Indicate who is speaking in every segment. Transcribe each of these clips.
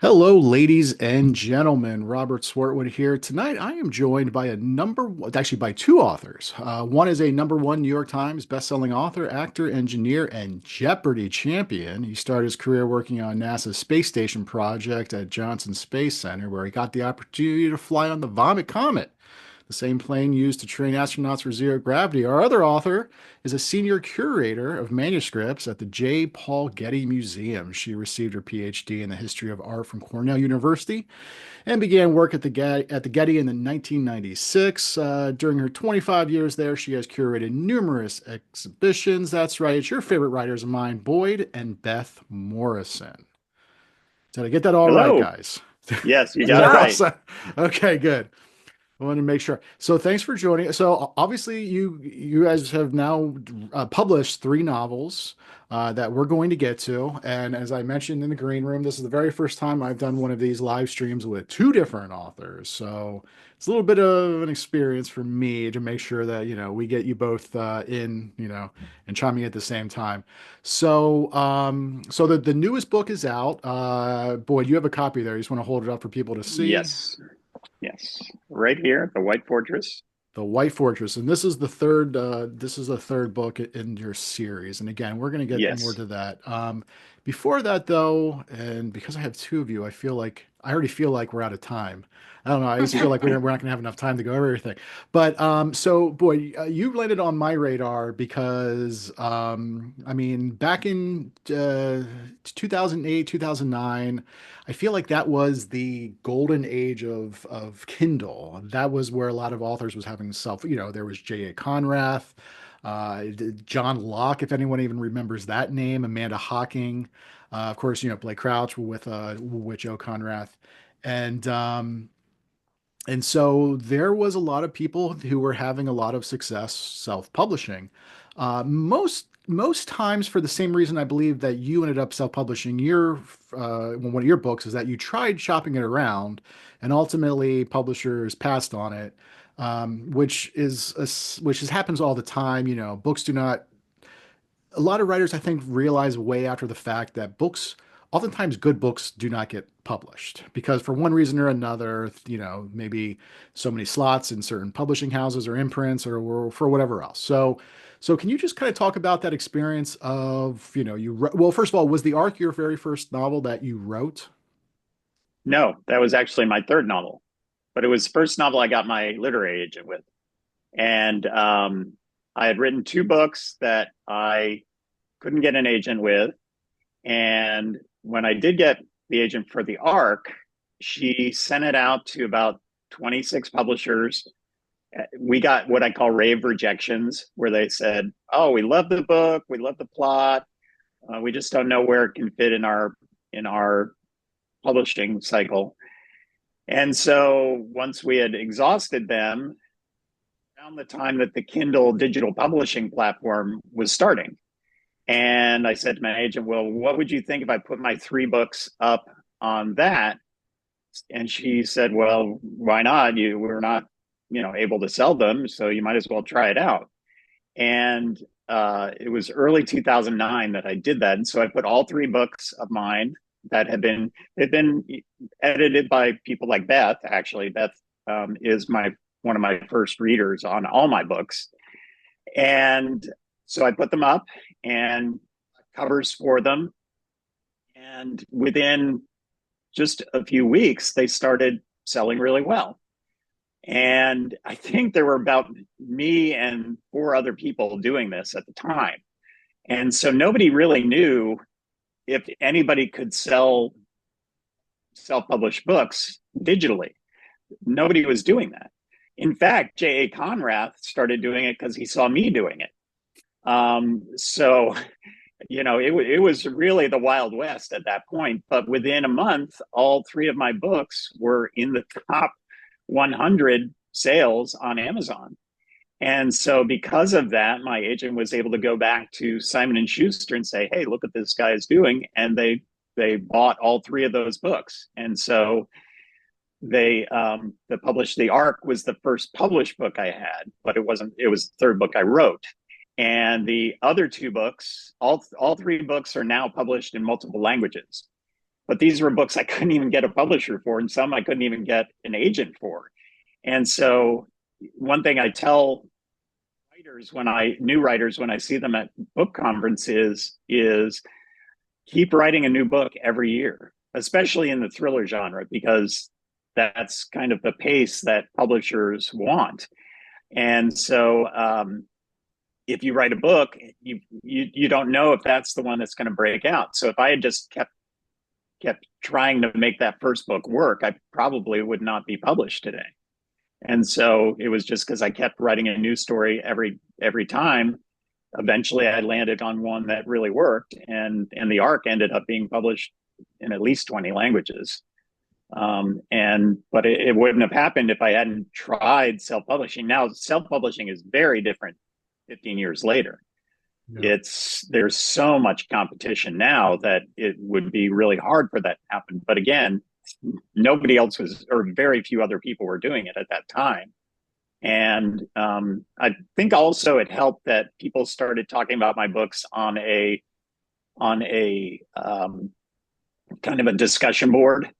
Speaker 1: Hello, ladies and gentlemen. Robert Swartwood here. Tonight, I am joined by actually by two authors. One is a #1 New York Times bestselling author, actor, engineer, and Jeopardy champion. He started his career working on NASA's space station project at Johnson Space Center, where he got the opportunity to fly on the Vomit Comet, the same plane used to train astronauts for zero gravity. Our other author is a senior curator of manuscripts at the J. Paul Getty Museum. She received her PhD in the history of art from Cornell University and began work at the Getty in the 1996. During her 25 years there, she has curated numerous exhibitions. That's right, it's your favorite writers of mine, Boyd and Beth Morrison. Did I get that all right,
Speaker 2: Hello.
Speaker 1: guys?
Speaker 2: Yes, you
Speaker 1: Is
Speaker 2: got it
Speaker 1: that
Speaker 2: right.
Speaker 1: awesome? Okay, good. I want to make sure. So thanks for joining. So obviously you guys have now published three novels that we're going to get to. And as I mentioned in the green room, this is the very first time I've done one of these live streams with two different authors. So it's a little bit of an experience for me to make sure that, we get you both and chiming at the same time. So the newest book is out. Boy, you have a copy there. You just want to hold it up for people to see.
Speaker 2: Yes, yes. Right here, the White Fortress.
Speaker 1: The White Fortress, and this is the third book in your series. And again, we're going to get more
Speaker 2: Yes.
Speaker 1: to that. Before that, though, and because I have two of you, I already feel like we're out of time. I don't know. I just feel like we're not going to have enough time to go over everything. But so, boy, you landed on my radar because I mean, back in 2008, 2009. I feel like that was the golden age of Kindle. That was where a lot of authors was having there was J.A. Conrath, John Locke, if anyone even remembers that name, Amanda Hocking, of course, Blake Crouch with Joe Conrath. And um, and so there was a lot of people who were having a lot of success self-publishing. Most times for the same reason I believe that you ended up self-publishing one of your books is that you tried shopping it around, and ultimately publishers passed on it, which happens all the time. Books do not a lot of writers, I think, realize way after the fact that oftentimes good books do not get published because for one reason or another, maybe so many slots in certain publishing houses or imprints or for whatever else. So can you just kind of talk about that experience of, well, first of all, was The Ark your very first novel that you wrote?
Speaker 2: No, that was actually my third novel, but it was the first novel I got my literary agent with. And I had written two books that I couldn't get an agent with. And when I did get the agent for the Ark, she sent it out to about 26 publishers. We got what I call rave rejections, where they said, "Oh, we love the book, we love the plot, we just don't know where it can fit in our publishing cycle." And so once we had exhausted them, around the time that the Kindle digital publishing platform was starting, and I said to my agent, "Well, what would you think if I put my three books up on that?" And she said, "Well, why not? We're not, able to sell them, so you might as well try it out." And it was early 2009 that I did that, and so I put all three books of mine that had been edited by people like Beth. Actually, Beth is my one of my first readers on all my books, and so I put them up and covers for them, and within just a few weeks, they started selling really well. And I think there were about me and four other people doing this at the time. And so nobody really knew if anybody could sell self-published books digitally. Nobody was doing that. In fact, J.A. Conrath started doing it because he saw me doing it. So it was really the Wild West at that point. But within a month, all three of my books were in the top 100 sales on Amazon. And so because of that, my agent was able to go back to Simon and Schuster and say, "Hey, look what this guy is doing." And they bought all three of those books. And so they published The Ark was the first published book I had, but it was the third book I wrote. And the other two books, all three books are now published in multiple languages. but these were books I couldn't even get a publisher for, and some I couldn't even get an agent for. And so, one thing I tell new writers when I see them at book conferences is keep writing a new book every year, especially in the thriller genre, because that's kind of the pace that publishers want. And so, if you write a book, you don't know if that's the one that's going to break out. So if I had just kept trying to make that first book work, I probably would not be published today. And so it was just because I kept writing a new story every time. Eventually, I landed on one that really worked, and the arc ended up being published in at least 20 languages. But it wouldn't have happened if I hadn't tried self-publishing. Now, self-publishing is very different 15 years later.
Speaker 1: Yeah.
Speaker 2: There's so much competition now that it would be really hard for that to happen. But again, nobody else was, or very few other people were doing it at that time. And I think also it helped that people started talking about my books on a kind of a discussion board,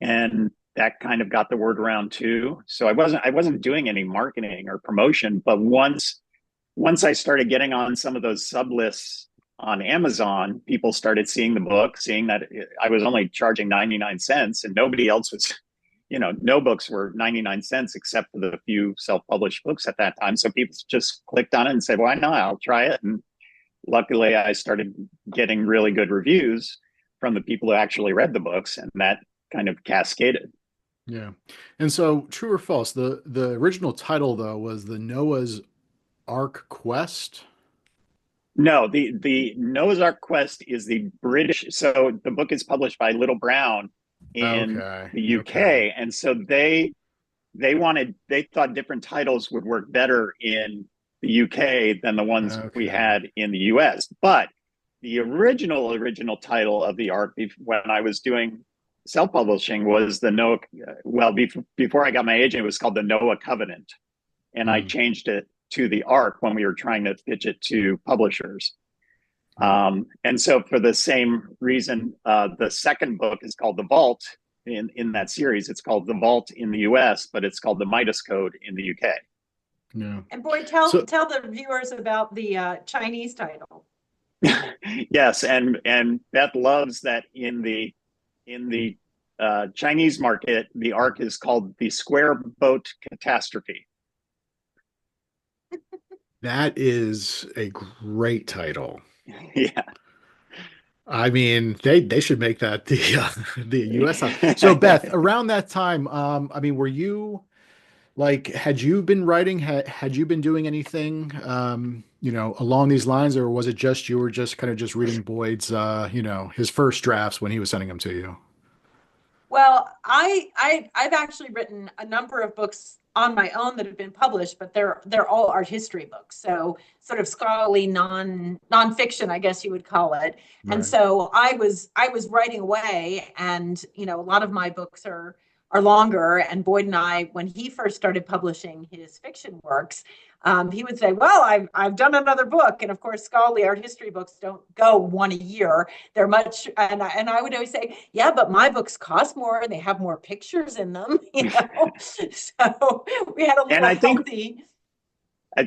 Speaker 2: and that kind of got the word around too. So I wasn't doing any marketing or promotion, but once I started getting on some of those sub lists on Amazon, people started seeing the book, seeing that I was only charging 99 cents and nobody else was, no books were 99 cents except for the few self-published books at that time. So people just clicked on it and said, why not? I'll try it. And luckily I started getting really good reviews from the people who actually read the books, and that kind of cascaded.
Speaker 1: Yeah. And so, true or false, the original title though was the Noah's Ark Quest.
Speaker 2: No, the Noah's Ark Quest is the British. So the book is published by Little Brown in
Speaker 1: Okay.
Speaker 2: the
Speaker 1: Okay.
Speaker 2: UK, and so they thought different titles would work better in the UK than the ones we
Speaker 1: Okay.
Speaker 2: had in the US. But the original title of the arc when I was doing self-publishing was the Noah. Well, before I got my agent, it was called the Noah Covenant, and I
Speaker 1: Hmm.
Speaker 2: changed it to the arc when we were trying to pitch it to publishers.
Speaker 1: Yeah.
Speaker 2: And so, for the same reason, the second book is called The Vault in that series. It's called The Vault in the US, but it's called The Midas Code in the UK.
Speaker 1: Yeah.
Speaker 3: And boy, tell
Speaker 1: So,
Speaker 3: tell the viewers about the Chinese title.
Speaker 2: Yes, and Beth loves that in the Chinese market, the arc is called the Square Boat Catastrophe.
Speaker 1: that is a great title.
Speaker 2: Yeah.
Speaker 1: I mean, they should make that the the US. So Beth, around that time, I mean, were you like, had you been writing, had you been doing anything, along these lines, or was it just you were just kind of just reading Boyd's, his first drafts when he was sending them to you?
Speaker 3: Well, I've actually written a number of books on my own that have been published, but they're all art history books, so sort of scholarly nonfiction, I guess you would call it. And
Speaker 1: Right.
Speaker 3: so I was writing away, and a lot of my books are longer. And Boyd and I, when he first started publishing his fiction works, he would say, "Well, I've done another book," and of course, scholarly art history books don't go one a year. They're much, and I would always say, yeah, but my books cost more and they have more pictures in them, So we had a
Speaker 2: And
Speaker 3: little
Speaker 2: I
Speaker 3: healthy.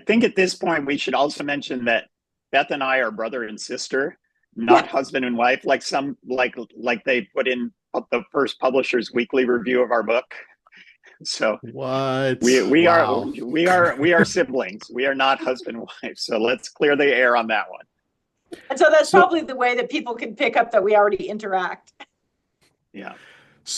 Speaker 2: think at this point we should also mention that Beth and I are brother and sister, not
Speaker 3: Yes.
Speaker 2: husband and wife, like some like they put in the first publisher's weekly review of our book. So we
Speaker 1: What?
Speaker 2: we are
Speaker 1: Wow.
Speaker 2: we are siblings. We are not husband and wife. So let's clear the air on that one.
Speaker 3: And so that's
Speaker 1: So,
Speaker 3: probably the way that people can pick up that we already interact.
Speaker 2: Yeah.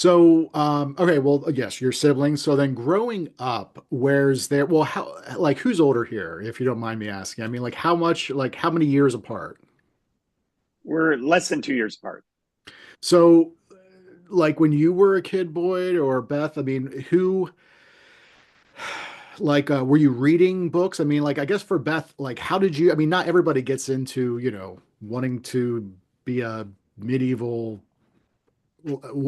Speaker 1: okay, well, yes, your siblings. So then growing up, where's there, well, who's older here, if you don't mind me asking? I mean, how many years apart?
Speaker 2: We're less than 2 years apart.
Speaker 1: So, like when you were a kid, Boyd or Beth, I mean, were you reading books? I mean, like, I guess for Beth, like, how did you, I mean, not everybody gets into, wanting to be a medieval,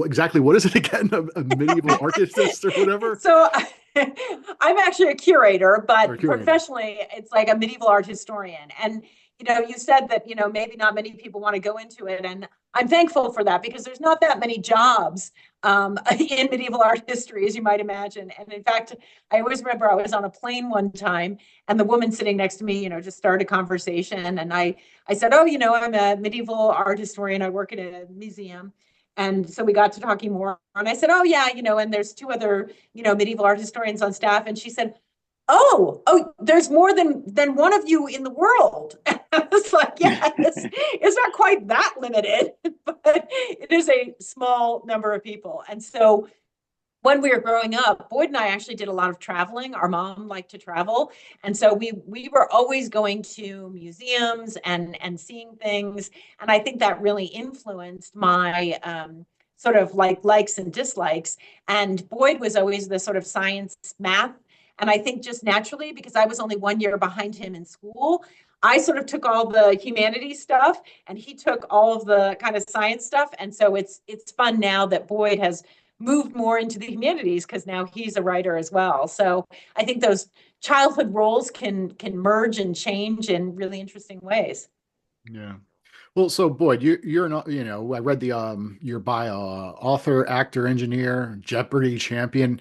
Speaker 1: exactly what is it again? A medieval archivist or whatever?
Speaker 3: So I'm actually a curator,
Speaker 1: Or
Speaker 3: but
Speaker 1: curator?
Speaker 3: professionally, it's like a medieval art historian. And you said that, maybe not many people want to go into it. And I'm thankful for that because there's not that many jobs in medieval art history, as you might imagine. And in fact, I always remember I was on a plane one time and the woman sitting next to me, just started a conversation. And I said, oh, I'm a medieval art historian. I work at a museum. And so we got to talking more. And I said, oh, yeah, and there's two other, medieval art historians on staff. And she said, oh, there's more than one of you in the world. I was like, yeah, it's not quite that limited, but it is a small number of people. And so when we were growing up, Boyd and I actually did a lot of traveling. Our mom liked to travel. And so we were always going to museums and seeing things. And I think that really influenced my sort of likes and dislikes. And Boyd was always the sort of science math. And I think just naturally, because I was only 1 year behind him in school, I sort of took all the humanities stuff and he took all of the kind of science stuff. And so it's fun now that Boyd has moved more into the humanities because now he's a writer as well. So I think those childhood roles can merge and change in really interesting ways.
Speaker 1: Yeah. Well, so Boyd, you're not, I read the your bio, author, actor, engineer, Jeopardy champion.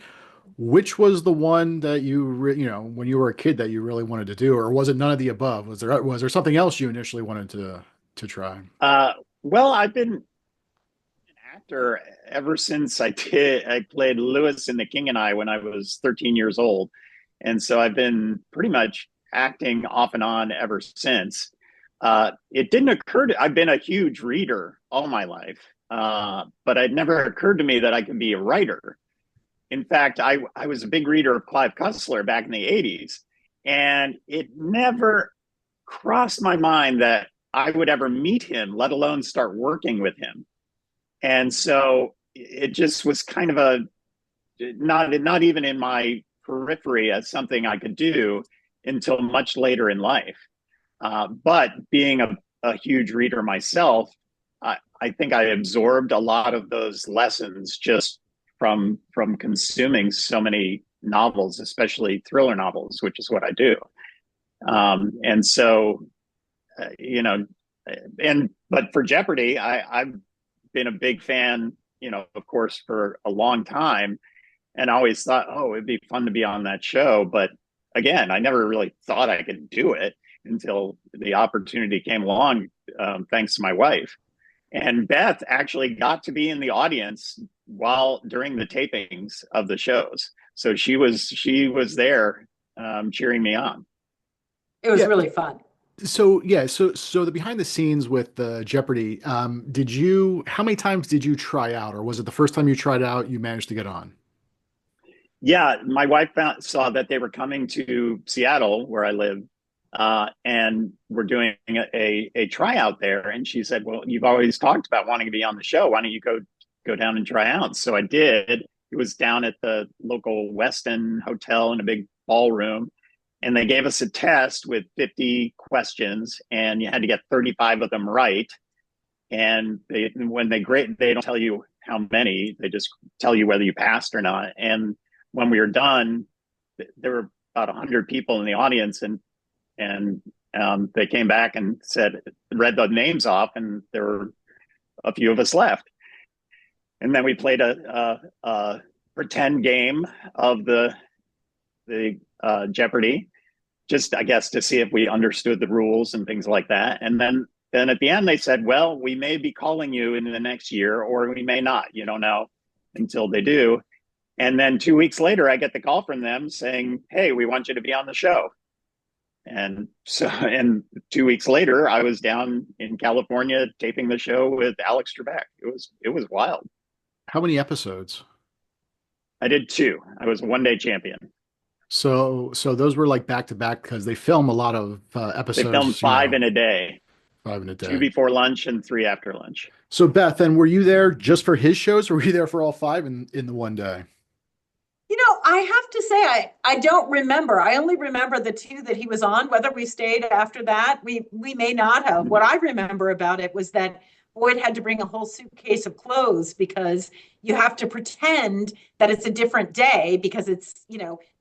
Speaker 1: Which was the one that when you were a kid that you really wanted to do, or was it none of the above? Was there something else you initially wanted to try?
Speaker 2: Well, I've been an actor ever since I played Lewis in The King and I when I was 13 years old. And so I've been pretty much acting off and on ever since. It didn't occur to, I've been a huge reader all my life, but it never occurred to me that I could be a writer. In fact, I was a big reader of Clive Cussler back in the 80s, and it never crossed my mind that I would ever meet him, let alone start working with him. And so it just was kind of not even in my periphery as something I could do until much later in life. But being a huge reader myself, I think I absorbed a lot of those lessons just from consuming so many novels, especially thriller novels, which is what I do. And so, but for Jeopardy, I've been a big fan, of course, for a long time, and I always thought, oh, it'd be fun to be on that show. But again, I never really thought I could do it until the opportunity came along, thanks to my wife. And Beth actually got to be in the audience during the tapings of the shows. So she was there, cheering me on.
Speaker 3: It was really fun.
Speaker 1: So yeah, so the behind the scenes with the Jeopardy, how many times did you try out, or was it the first time you tried out you managed to get on?
Speaker 2: Yeah, my wife saw that they were coming to Seattle, where I live, and we're doing a tryout there. And she said, well, you've always talked about wanting to be on the show. Why don't you go down and try out? So I did. It was down at the local Westin Hotel in a big ballroom. And they gave us a test with 50 questions, and you had to get 35 of them right. And when they grade, they don't tell you how many, they just tell you whether you passed or not. And when we were done, there were about 100 people in the audience, and they came back and read the names off, and there were a few of us left. And then we played a pretend game of the Jeopardy, just, I guess, to see if we understood the rules and things like that. And then at the end, they said, well, we may be calling you in the next year, or we may not. You don't know until they do. And then 2 weeks later, I get the call from them saying, hey, we want you to be on the show. And 2 weeks later, I was down in California taping the show with Alex Trebek. It was wild.
Speaker 1: How many episodes?
Speaker 2: I did 2. I was a one-day champion.
Speaker 1: So those were like back to back because they film a lot of episodes.
Speaker 2: They filmed 5 in a day.
Speaker 1: 5 in a day.
Speaker 2: 2 before lunch and 3 after lunch.
Speaker 1: So Beth, then were you there just for his shows, or were you there for all 5 in the one day?
Speaker 3: I have to say, I don't remember. I only remember the 2 that he was on. Whether we stayed after that, we may not have. What I remember about it was that Boyd had to bring a whole suitcase of clothes because you have to pretend that it's a different day because it's,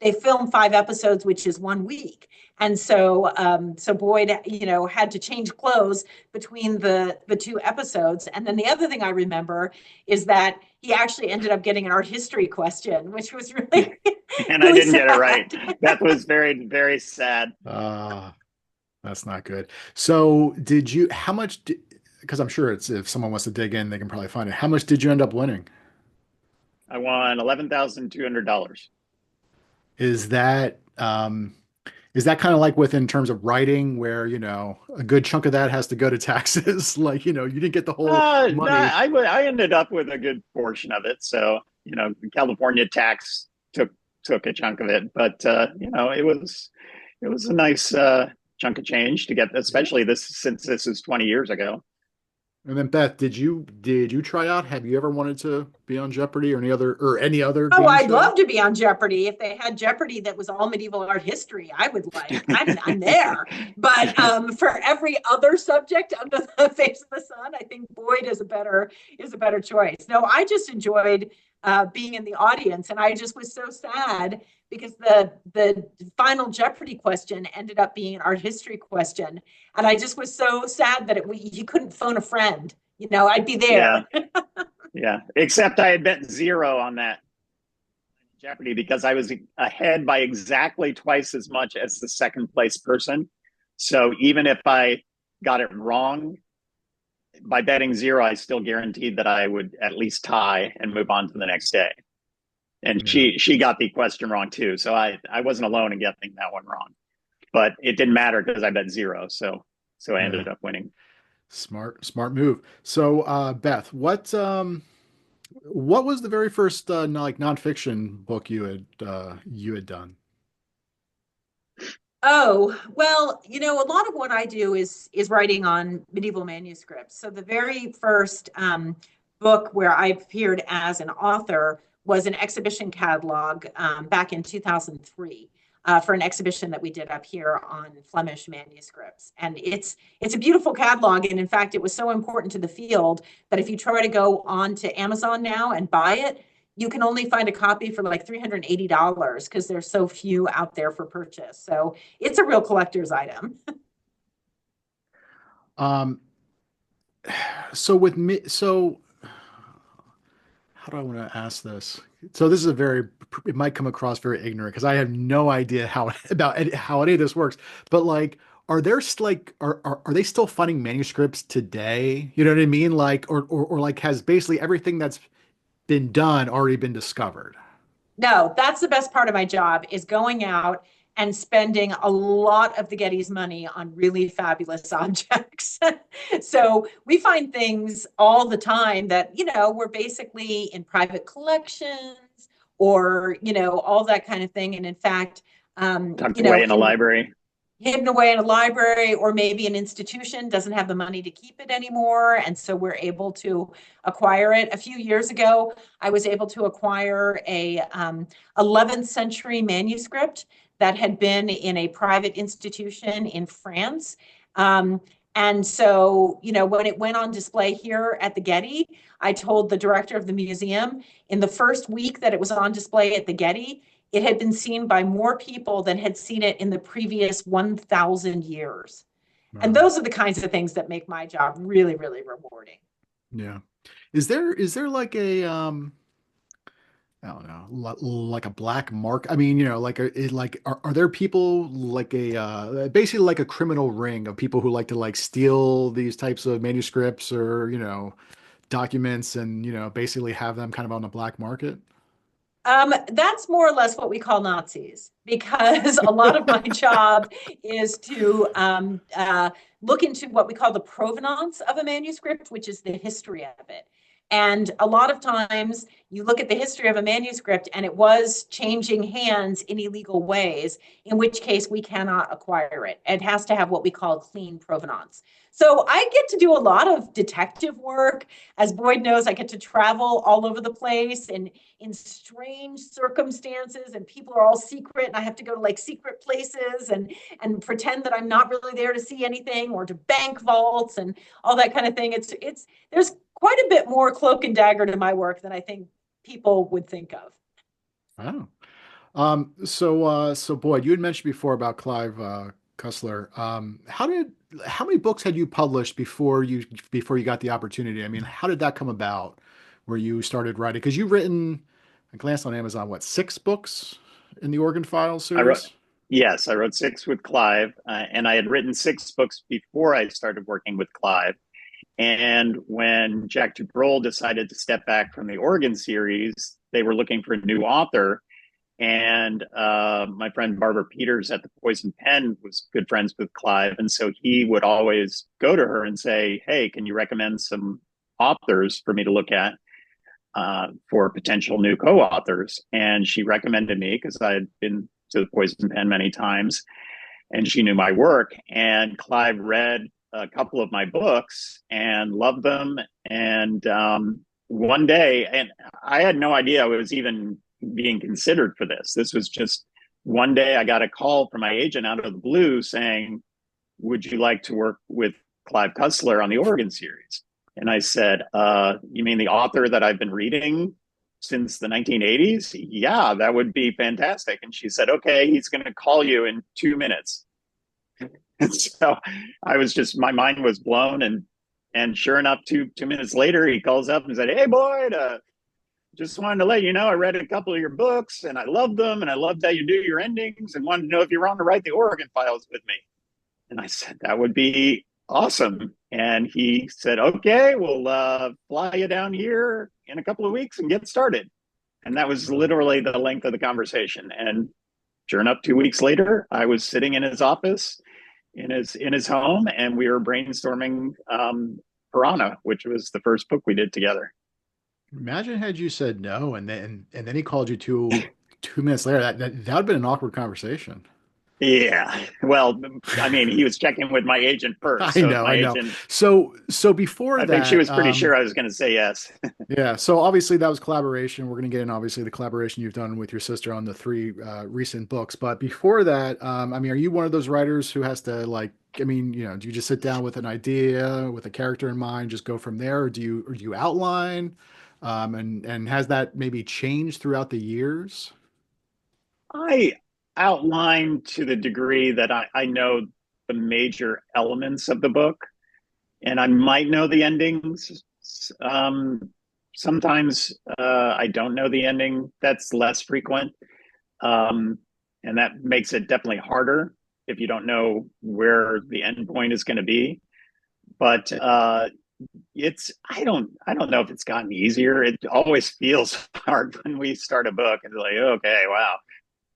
Speaker 3: they film 5 episodes, which is 1 week. And so Boyd, had to change clothes between the 2 episodes. And then the other thing I remember is that he actually ended up getting an art history question, which was really,
Speaker 2: And I
Speaker 3: really
Speaker 2: didn't get it
Speaker 3: sad.
Speaker 2: right. That was very, very sad.
Speaker 1: That's not good. So how much, because I'm sure if someone wants to dig in, they can probably find it. How much did you end up winning?
Speaker 2: I won $11,200.
Speaker 1: Is that, is that kind of like within terms of writing where, a good chunk of that has to go to taxes? Like, you didn't get the whole
Speaker 2: No,
Speaker 1: money.
Speaker 2: I ended up with a good portion of it. So, California tax took a chunk of it, but it was a nice chunk of change to get, especially since this is 20 years ago.
Speaker 1: And then Beth, did you try out? Have you ever wanted to be on Jeopardy or any other
Speaker 3: Oh,
Speaker 1: game
Speaker 3: I'd
Speaker 1: show?
Speaker 3: love to be on Jeopardy. If they had Jeopardy that was all medieval art history, I would like. I'm there. But for every other subject under the face of the sun, I think Boyd is a better choice. No, I just enjoyed being in the audience, and I just was so sad because the final Jeopardy question ended up being an art history question, and I just was so sad that you couldn't phone a friend. I'd be
Speaker 2: Yeah,
Speaker 3: there.
Speaker 2: yeah. Except I had bet zero on that Jeopardy because I was ahead by exactly twice as much as the second place person. So even if I got it wrong by betting zero, I still guaranteed that I would at least tie and move on to the next day. And
Speaker 1: Yeah.
Speaker 2: she got the question wrong too. So I wasn't alone in getting that one wrong. But it didn't matter because I bet zero. So I
Speaker 1: Yeah.
Speaker 2: ended up winning.
Speaker 1: Smart move. So, Beth, what was the very first like nonfiction book you had done?
Speaker 3: Oh, well, a lot of what I do is writing on medieval manuscripts. So the very first book where I appeared as an author was an exhibition catalog back in 2003 for an exhibition that we did up here on Flemish manuscripts. And it's a beautiful catalog. And in fact, it was so important to the field that if you try to go on to Amazon now and buy it, you can only find a copy for like $380 because there's so few out there for purchase. So it's a real collector's item.
Speaker 1: Um, so with me, so how do I want to ask this? So this is it might come across very ignorant because I have no idea how any of this works. But like, are they still finding manuscripts today? You know what I mean? Like, or like has basically everything that's been done already been discovered?
Speaker 3: No, that's the best part of my job is going out and spending a lot of the Getty's money on really fabulous objects. So we find things all the time that, were basically in private collections or, all that kind of thing. And in fact,
Speaker 2: Tucked away in a library.
Speaker 3: hidden away in a library, or maybe an institution doesn't have the money to keep it anymore. And so we're able to acquire it. A few years ago, I was able to acquire a 11th century manuscript that had been in a private institution in France. And so, when it went on display here at the Getty, I told the director of the museum in the first week that it was on display at the Getty, it had been seen by more people than had seen it in the previous 1,000 years. And
Speaker 1: Wow.
Speaker 3: those are the kinds of things that make my job really, really rewarding.
Speaker 1: Yeah. Is there like I don't know, like a black mark? I mean, are there people like basically like a criminal ring of people who like to like steal these types of manuscripts or, documents and, basically have them kind of on the black market?
Speaker 3: That's more or less what we call Nazis, because a lot of my job is to look into what we call the provenance of a manuscript, which is the history of it. And a lot of times you look at the history of a manuscript and it was changing hands in illegal ways, in which case we cannot acquire it. It has to have what we call clean provenance. So I get to do a lot of detective work. As Boyd knows, I get to travel all over the place and in strange circumstances, and people are all secret, and I have to go to like secret places and pretend that I'm not really there to see anything, or to bank vaults and all that kind of thing. It's there's quite a bit more cloak and dagger to my work than I think people would think of.
Speaker 1: Oh. So Boyd, you had mentioned before about Clive Cussler. How many books had you published before you got the opportunity? I mean, how did that come about where you started writing? Because you've written, I glanced on Amazon, what, 6 books in the Organ Files
Speaker 2: I wrote,
Speaker 1: series?
Speaker 2: yes, I wrote 6 with Clive, and I had written 6 books before I started working with Clive. And when Jack Dubreuil decided to step back from the Oregon series, they were looking for a new author. And my friend Barbara Peters at the Poison Pen was good friends with Clive. And so he would always go to her and say, hey, can you recommend some authors for me to look at for potential new co-authors? And she recommended me because I had been to the Poison Pen many times and she knew my work. And Clive read a couple of my books and loved them. And one day, and I had no idea I was even being considered for this. This was just one day I got a call from my agent out of the blue saying, would you like to work with Clive Cussler on the Oregon series? And I said, you mean the author that I've been reading since the 1980s? Yeah, that would be fantastic. And she said, okay, he's going to call you in 2 minutes. And so I was just, my mind was blown. And sure enough, two minutes later, he calls up and said, hey, Boyd, just wanted to let you know I read a couple of your books and I loved them and I loved how you do your endings and wanted to know if you were on to write the Oregon Files with me. And I said, that would be awesome. And he said, okay, we'll fly you down here in a couple of weeks and get started. And that was literally the length of the conversation. And sure enough, 2 weeks later, I was sitting in his office in his home, and we were brainstorming Piranha, which was the first book we did together.
Speaker 1: Imagine had you said no, and then he called you 2 minutes later. That would have been an awkward conversation.
Speaker 2: Yeah. Well, I mean, he was checking with my agent first.
Speaker 1: I
Speaker 2: So if
Speaker 1: know,
Speaker 2: my
Speaker 1: I know.
Speaker 2: agent,
Speaker 1: So before
Speaker 2: I think she
Speaker 1: that,
Speaker 2: was pretty sure I was going to say yes.
Speaker 1: yeah. So obviously that was collaboration. We're going to get in obviously the collaboration you've done with your sister on the 3 recent books. But before that, I mean, are you one of those writers who has to like? I mean, do you just sit down with an idea with a character in mind, just go from there, or do you outline? And has that maybe changed throughout the years?
Speaker 2: I outlined to the degree that I know the major elements of the book, and I might know the endings. Sometimes I don't know the ending. That's less frequent. Um, and that makes it definitely harder if you don't know where the end point is going to be. But it's I don't know if it's gotten easier. It always feels hard when we start a book. It's like, okay, wow,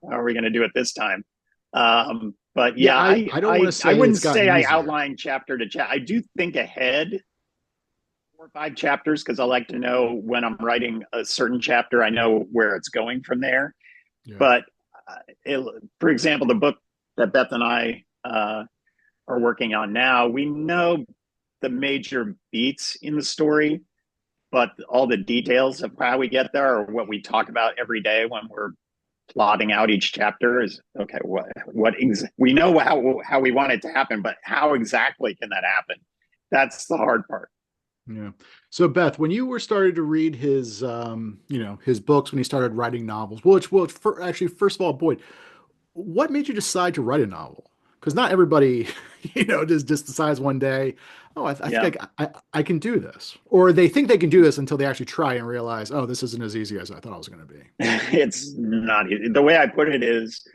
Speaker 2: how are we going to do it this time? But
Speaker 1: Yeah,
Speaker 2: yeah,
Speaker 1: I don't want to
Speaker 2: I
Speaker 1: say it's
Speaker 2: wouldn't
Speaker 1: gotten
Speaker 2: say I
Speaker 1: easier.
Speaker 2: outline chapter to chapter. I do think ahead 4 or 5 chapters because I like to know when I'm writing a certain chapter, I know where it's going from there.
Speaker 1: Yeah.
Speaker 2: But it, for example, the book that Beth and I are working on now, we know the major beats in the story, but all the details of how we get there or what we talk about every day when we're plotting out each chapter is okay. We know how we want it to happen, but how exactly can that happen? That's the hard part.
Speaker 1: Yeah. So Beth, when you were started to read his, his books, when he started writing novels, actually, first of all, Boyd, what made you decide to write a novel? Because not everybody, just decides one day, oh, I
Speaker 2: Yeah,
Speaker 1: think I can do this, or they think they can do this until they actually try and realize, oh, this isn't as easy as I thought it was going to be.
Speaker 2: it's not easy. The way I put it is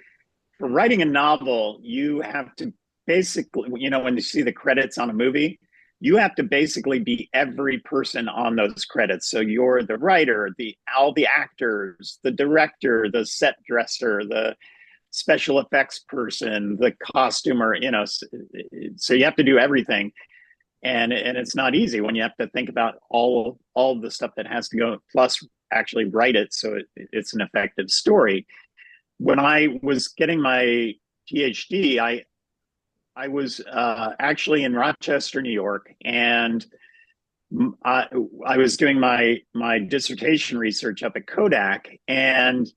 Speaker 2: for writing a novel, you have to basically, when you see the credits on a movie, you have to basically be every person on those credits. So you're the writer, all the actors, the director, the set dresser, the special effects person, the costumer, so you have to do everything. and it's not easy when you have to think about all of the stuff that has to go, plus actually write it so it's an effective story. When I was getting my PhD, I was actually in Rochester, New York, and I was doing my dissertation research up at Kodak, and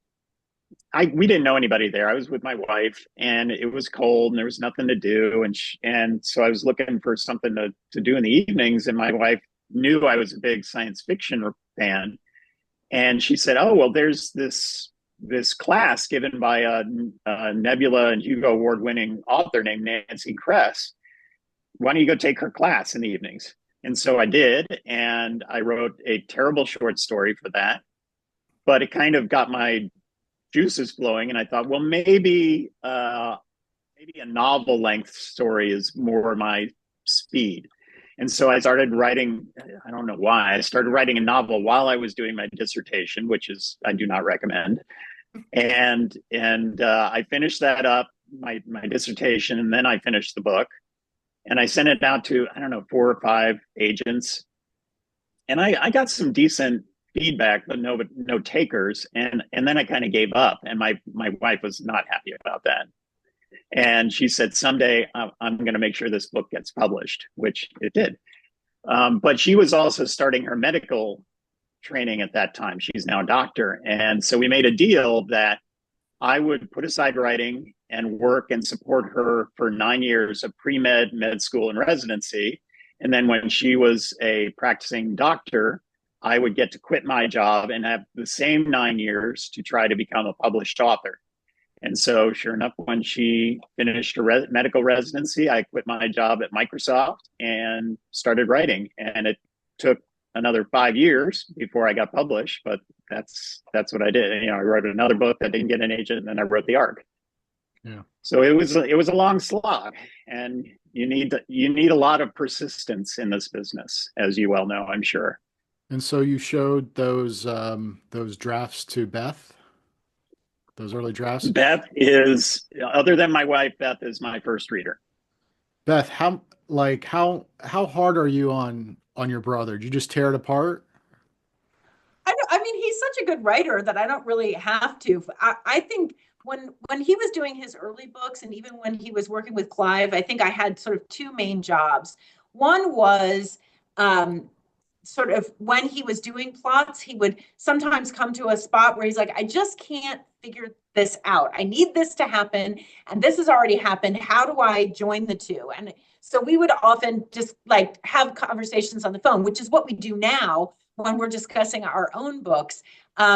Speaker 2: we didn't know anybody there. I was with my wife, and it was cold, and there was nothing to do, and so I was looking for something to do in the evenings. And my wife knew I was a big science fiction fan, and she said, "Oh, well, there's this class given by a Nebula and Hugo Award winning author named Nancy Kress. Why don't you go take her class in the evenings?" And so I did, and I wrote a terrible short story for that, but it kind of got my juices flowing, and I thought, well, maybe a novel length story is more my speed. And so I started writing. I don't know why I started writing a novel while I was doing my dissertation, which is I do not recommend. And I finished that up, my dissertation, and then I finished the book, and I sent it out to, I don't know, 4 or 5 agents, and I got some decent feedback, but no takers, and then I kind of gave up, and my wife was not happy about that, and she said, someday I'm going to make sure this book gets published, which it did. But she was also starting her medical training at that time. She's now a doctor. And so we made a deal that I would put aside writing and work and support her for 9 years of pre-med, med school, and residency. And then when she was a practicing doctor, I would get to quit my job and have the same 9 years to try to become a published author. And so sure enough, when she finished her medical residency, I quit my job at Microsoft and started writing. And it took another 5 years before I got published, but that's what I did. And, I wrote another book that didn't get an agent, and then I wrote The Ark.
Speaker 1: Yeah.
Speaker 2: So it was a long slog, and you need a lot of persistence in this business, as you well know, I'm sure.
Speaker 1: And so you showed those drafts to Beth, those early drafts.
Speaker 2: Beth is, other than my wife, Beth is my first reader.
Speaker 1: Beth, how hard are you on your brother? Did you just tear it apart?
Speaker 3: I mean, he's such a good writer that I don't really have to. I think when he was doing his early books, and even when he was working with Clive, I think I had sort of two main jobs. One was sort of when he was doing plots, he would sometimes come to a spot where he's like, I just can't figure this out. I need this to happen, and this has already happened. How do I join the two? And so we would often just like have conversations on the phone, which is what we do now when we're discussing our own books.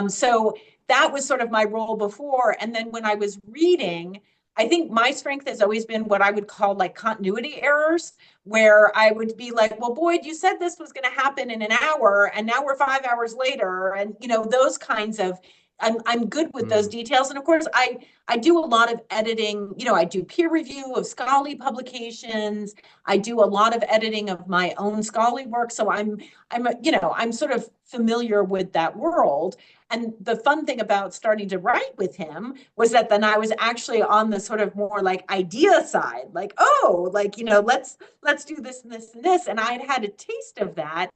Speaker 3: So that was sort of my role before. And then when I was reading, I think my strength has always been what I would call like continuity errors, where I would be like, well, Boyd, you said this was going to happen in an hour, and now we're 5 hours later. And, those kinds of, I'm good with those details. And of course, I do a lot of editing. I do peer review of scholarly publications. I do a lot of editing of my own scholarly work. So I'm sort of familiar with that world. And the fun thing about starting to write with him was that then I was actually on the sort of more like idea side, like, oh, like, let's do this and this and this. And I had a taste of that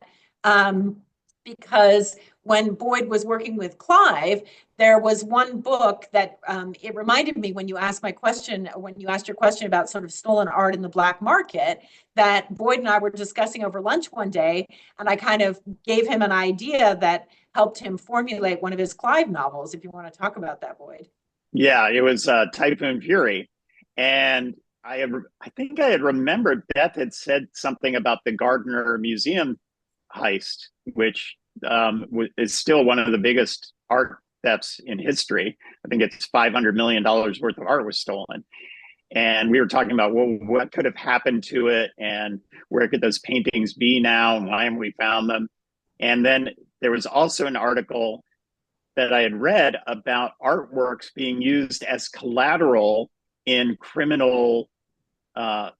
Speaker 3: because when Boyd was working with Clive, there was one book that it reminded me when you asked your question about sort of stolen art in the black market, that Boyd and I were discussing over lunch one day, and I kind of gave him an idea that helped him formulate one of his Clive novels, if you want to talk about that, Boyd.
Speaker 2: Yeah, it was Typhoon Fury. And I think I had remembered Beth had said something about the Gardner Museum heist, which is still one of the biggest art thefts in history. I think it's $500 million worth of art was stolen. And we were talking about, well, what could have happened to it, and where could those paintings be now, and why haven't we found them? And then there was also an article that I had read about artworks being used as collateral in criminal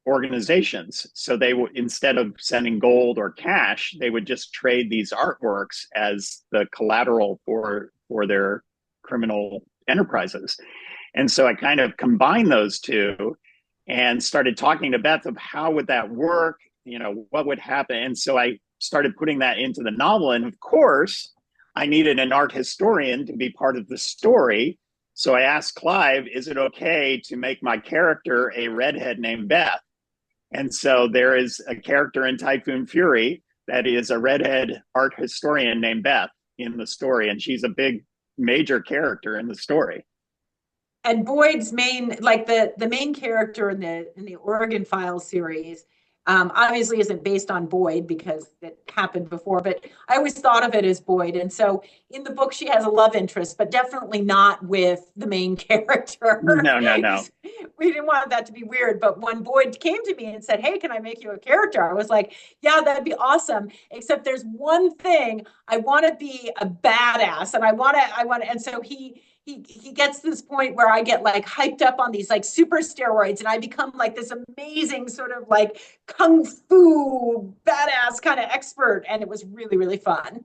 Speaker 2: organizations. So they would, instead of sending gold or cash, they would just trade these artworks as the collateral for their criminal enterprises. And so I kind of combined those two and started talking to Beth of how would that work. what would happen. And so I started putting that into the novel. And of course, I needed an art historian to be part of the story. So I asked Clive, is it okay to make my character a redhead named Beth? And so there is a character in Typhoon Fury that is a redhead art historian named Beth in the story. And she's a big, major character in the story.
Speaker 3: And Boyd's main, like the main character in the Oregon Files series, obviously isn't based on Boyd because it happened before, but I always thought of it as Boyd. And so in the book, she has a love interest, but definitely not with the main character.
Speaker 2: No, no, no.
Speaker 3: We didn't want that to be weird. But when Boyd came to me and said, "Hey, can I make you a character?" I was like, "Yeah, that'd be awesome. Except there's one thing, I want to be a badass, and I want to, and so he gets to this point where I get like hyped up on these like super steroids, and I become like this amazing sort of like kung fu badass kind of expert, and it was really, really fun."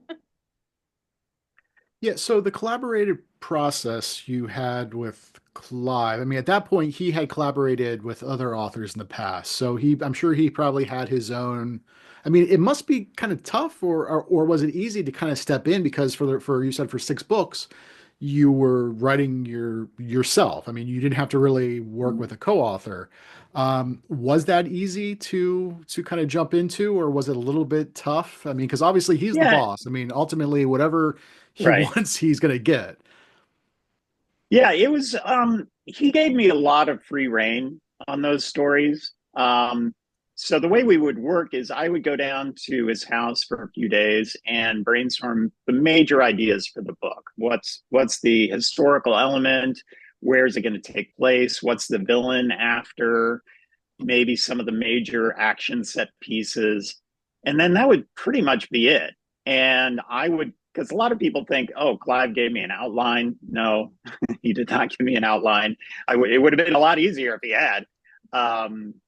Speaker 1: Yeah, so the collaborative process you had with Clive, I mean, at that point, he had collaborated with other authors in the past. So I'm sure he probably had his own. I mean, it must be kind of tough, or was it easy to kind of step in because for you said for 6 books, you were writing yourself. I mean, you didn't have to really work with a co-author. Was that easy to kind of jump into, or was it a little bit tough? I mean, because obviously he's the
Speaker 2: Yeah,
Speaker 1: boss. I mean, ultimately, whatever he
Speaker 2: right.
Speaker 1: wants, he's going to get.
Speaker 2: Yeah, it was he gave me a lot of free reign on those stories. So the way we would work is I would go down to his house for a few days and brainstorm the major ideas for the book. What's the historical element? Where is it going to take place? What's the villain after? Maybe some of the major action set pieces. And then that would pretty much be it. And I would, because a lot of people think, oh, Clive gave me an outline. No, he did not give me an outline. It would have been a lot easier if he had.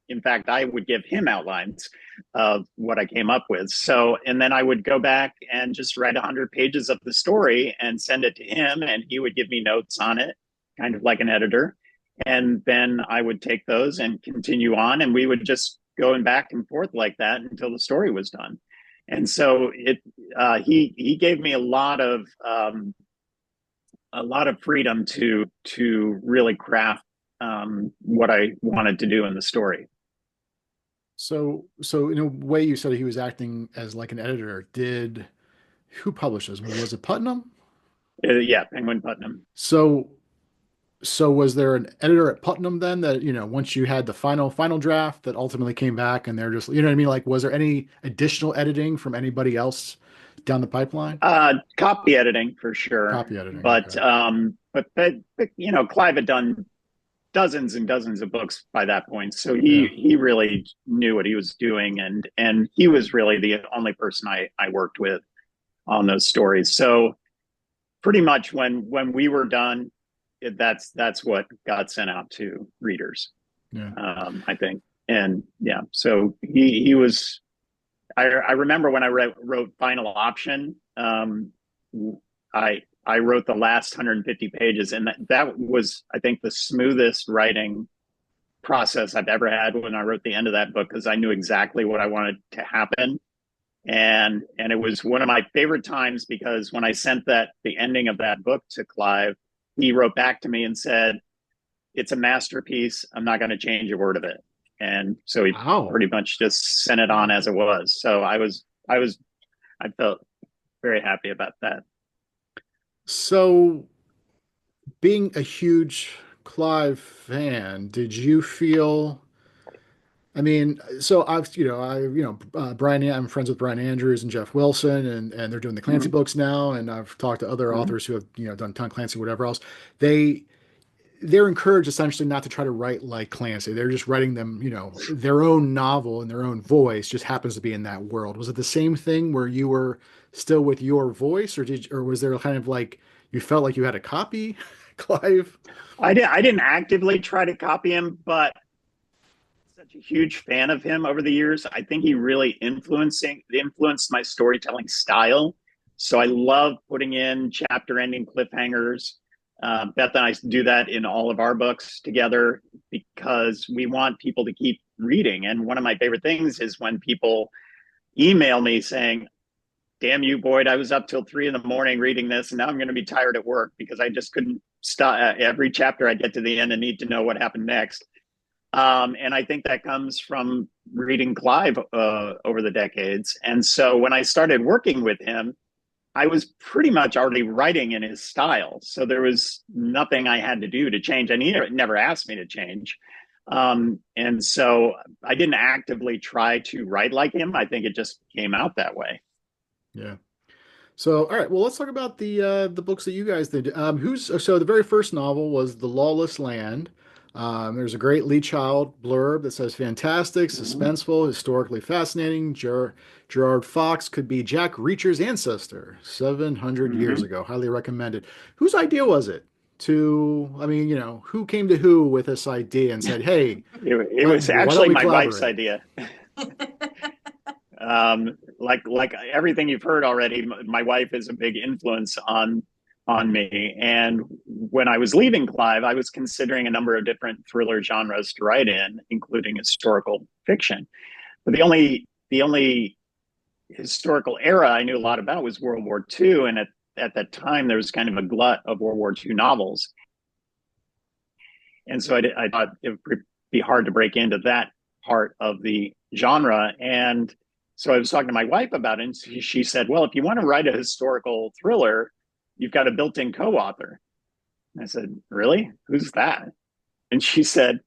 Speaker 2: In fact, I would give him outlines of what I came up with. So, and then I would go back and just write 100 pages of the story and send it to him, and he would give me notes on it, kind of like an editor. And then I would take those and continue on, and we would just go back and forth like that until the story was done. And so he gave me a lot of freedom to really craft what I wanted to do in the story.
Speaker 1: So in a way, you said he was acting as like an editor. Who publishes? Was it Putnam?
Speaker 2: Yeah, Penguin Putnam.
Speaker 1: So So was there an editor at Putnam then that, once you had the final draft that ultimately came back and they're just, you know what I mean? Like, was there any additional editing from anybody else down the pipeline?
Speaker 2: Copy editing for sure,
Speaker 1: Copy editing.
Speaker 2: but
Speaker 1: Okay.
Speaker 2: Clive had done dozens and dozens of books by that point, so
Speaker 1: Yeah.
Speaker 2: he really knew what he was doing, and he was really the only person I worked with on those stories. So pretty much when we were done, that's what got sent out to readers,
Speaker 1: Yeah.
Speaker 2: I think. And yeah, so he was. I remember when I wrote Final Option. I wrote the last 150 pages, and that was, I think, the smoothest writing process I've ever had when I wrote the end of that book, because I knew exactly what I wanted to happen. And it was one of my favorite times, because when I sent the ending of that book to Clive, he wrote back to me and said, "It's a masterpiece. I'm not going to change a word of it." And so he
Speaker 1: Wow.
Speaker 2: pretty much just sent it on as it was. So I felt very happy about that.
Speaker 1: So being a huge Clive fan, did you feel, I mean, so I'm friends with Brian Andrews and Jeff Wilson, and they're doing the Clancy
Speaker 2: Mm-hmm.
Speaker 1: books now, and I've talked to other
Speaker 2: Mm-hmm.
Speaker 1: authors who have, done Tom Clancy, whatever else. They they're encouraged essentially not to try to write like Clancy. They're just writing them, their own novel in their own voice just happens to be in that world. Was it the same thing where you were still with your voice, or was there kind of like you felt like you had a copy, Clive?
Speaker 2: I didn't actively try to copy him, but such a huge fan of him over the years. I think he really influenced my storytelling style. So I love putting in chapter ending cliffhangers. Beth and I do that in all of our books together, because we want people to keep reading. And one of my favorite things is when people email me saying, damn you, Boyd, I was up till 3 a.m. reading this, and now I'm going to be tired at work because I just couldn't stop. Every chapter I get to the end and need to know what happened next. And I think that comes from reading Clive over the decades. And so when I started working with him, I was pretty much already writing in his style. So there was nothing I had to do to change. And he never asked me to change. And so I didn't actively try to write like him. I think it just came out that way.
Speaker 1: Yeah. So, all right. Well, let's talk about the books that you guys did. So the very first novel was The Lawless Land. There's a great Lee Child blurb that says fantastic, suspenseful, historically fascinating. Gerard Fox could be Jack Reacher's ancestor 700 years ago. Highly recommended. Whose idea was it I mean, who came to who with this idea and said, hey,
Speaker 2: it was
Speaker 1: why don't
Speaker 2: actually
Speaker 1: we
Speaker 2: my wife's
Speaker 1: collaborate?
Speaker 2: idea. Like everything you've heard already, my wife is a big influence on me. And when I was leaving Clive, I was considering a number of different thriller genres to write in, including historical fiction. But the only historical era I knew a lot about was World War II, and at that time there was kind of a glut of World War II novels, and so I thought it would be hard to break into that part of the genre. And so I was talking to my wife about it, and she said, well, if you want to write a historical thriller, you've got a built-in co-author. And I said, really? Who's that? And she said,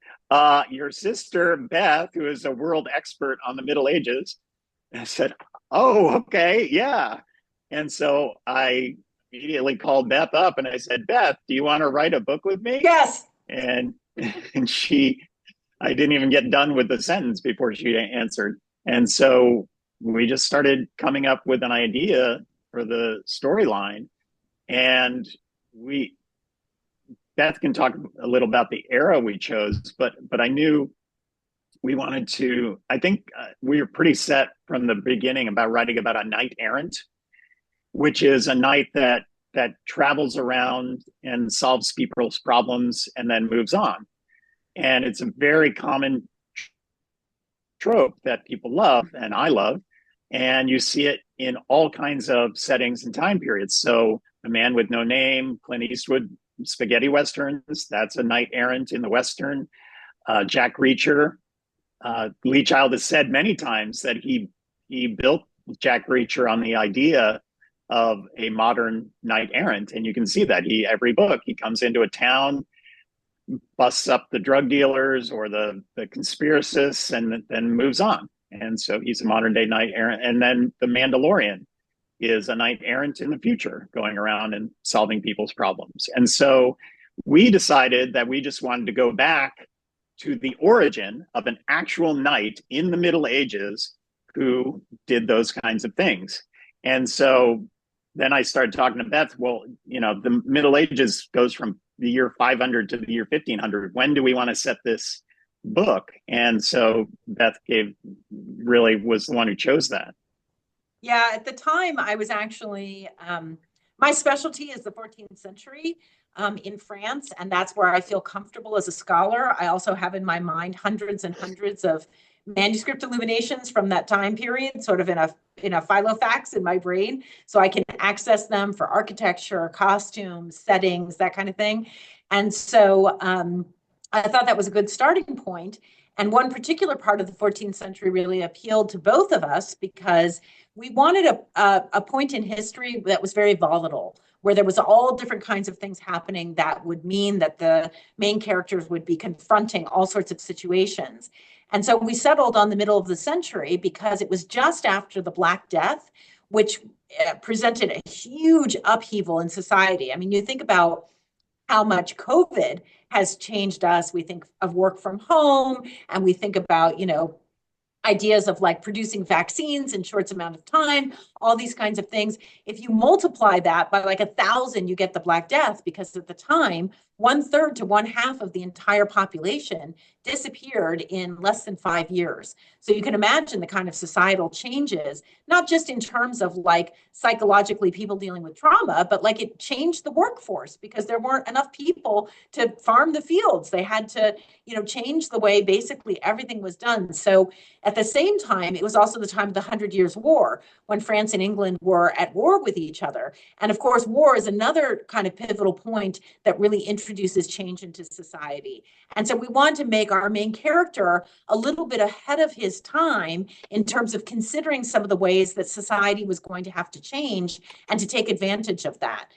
Speaker 2: your sister, Beth, who is a world expert on the Middle Ages. And I said, oh, okay, yeah. And so I immediately called Beth up and I said, Beth, do you want to write a book with me?
Speaker 3: Yes.
Speaker 2: And I didn't even get done with the sentence before she answered. And so we just started coming up with an idea for the storyline. And Beth can talk a little about the era we chose, but I knew we wanted to, I think we were pretty set from the beginning about writing about a knight errant, which is a knight that travels around and solves people's problems and then moves on. And it's a very common trope that people love and I love. And you see it in all kinds of settings and time periods. So A Man with No Name, Clint Eastwood, spaghetti westerns, that's a knight errant in the Western. Jack Reacher, Lee Child has said many times that he built Jack Reacher on the idea of a modern knight errant. And you can see that every book, he comes into a town, busts up the drug dealers or the conspiracists, and then moves on. And so he's a modern day knight errant. And then The Mandalorian is a knight errant in the future, going around and solving people's problems. And so we decided that we just wanted to go back to the origin of an actual knight in the Middle Ages who did those kinds of things. And so then I started talking to Beth, well, the Middle Ages goes from the year 500 to the year 1500. When do we want to set this book? And so Beth really was the one who chose that.
Speaker 3: Yeah, at the time I was actually, my specialty is the 14th century in France, and that's where I feel comfortable as a scholar. I also have in my mind hundreds and hundreds of manuscript illuminations from that time period, sort of in a filofax in my brain, so I can access them for architecture, costumes, settings, that kind of thing. And so I thought that was a good starting point. And one particular part of the 14th century really appealed to both of us because we wanted a point in history that was very volatile, where there was all different kinds of things happening that would mean that the main characters would be confronting all sorts of situations. And so we settled on the middle of the century because it was just after the Black Death, which presented a huge upheaval in society. I mean, you think about how much COVID has changed us. We think of work from home, and we think about, ideas of like producing vaccines in short amount of time, all these kinds of things. If you multiply that by like 1,000, you get the Black Death, because at the time, 1/3 to 1/2 of the entire population disappeared in less than 5 years. So you can imagine the kind of societal changes, not just in terms of like psychologically people dealing with trauma, but like it changed the workforce because there weren't enough people to farm the fields. They had to, change the way basically everything was done. So at the same time, it was also the time of the 100 Years' War, when France and England were at war with each other. And of course, war is another kind of pivotal point that really introduces change into society. And so we wanted to make our main character a little bit ahead of his time in terms of considering some of the ways that society was going to have to change and to take advantage of that.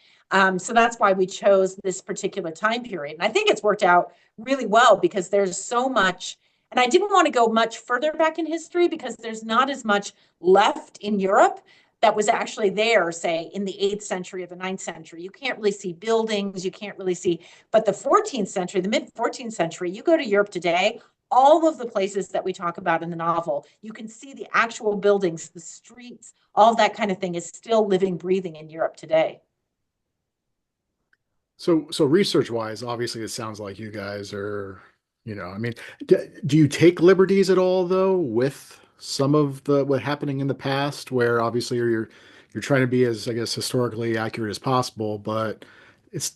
Speaker 3: So that's why we chose this particular time period. And I think it's worked out really well because there's so much. And I didn't want to go much further back in history because there's not as much left in Europe that was actually there, say, in the 8th century or the 9th century. You can't really see buildings, you can't really see, but the 14th century, the mid 14th century, you go to Europe today, all of the places that we talk about in the novel, you can see the actual buildings, the streets, all of that kind of thing is still living, breathing in Europe today.
Speaker 1: So research wise, obviously, it sounds like you guys are, I mean, do you take liberties at all though with some of the what happening in the past, where obviously you're trying to be as, I guess, historically accurate as possible, but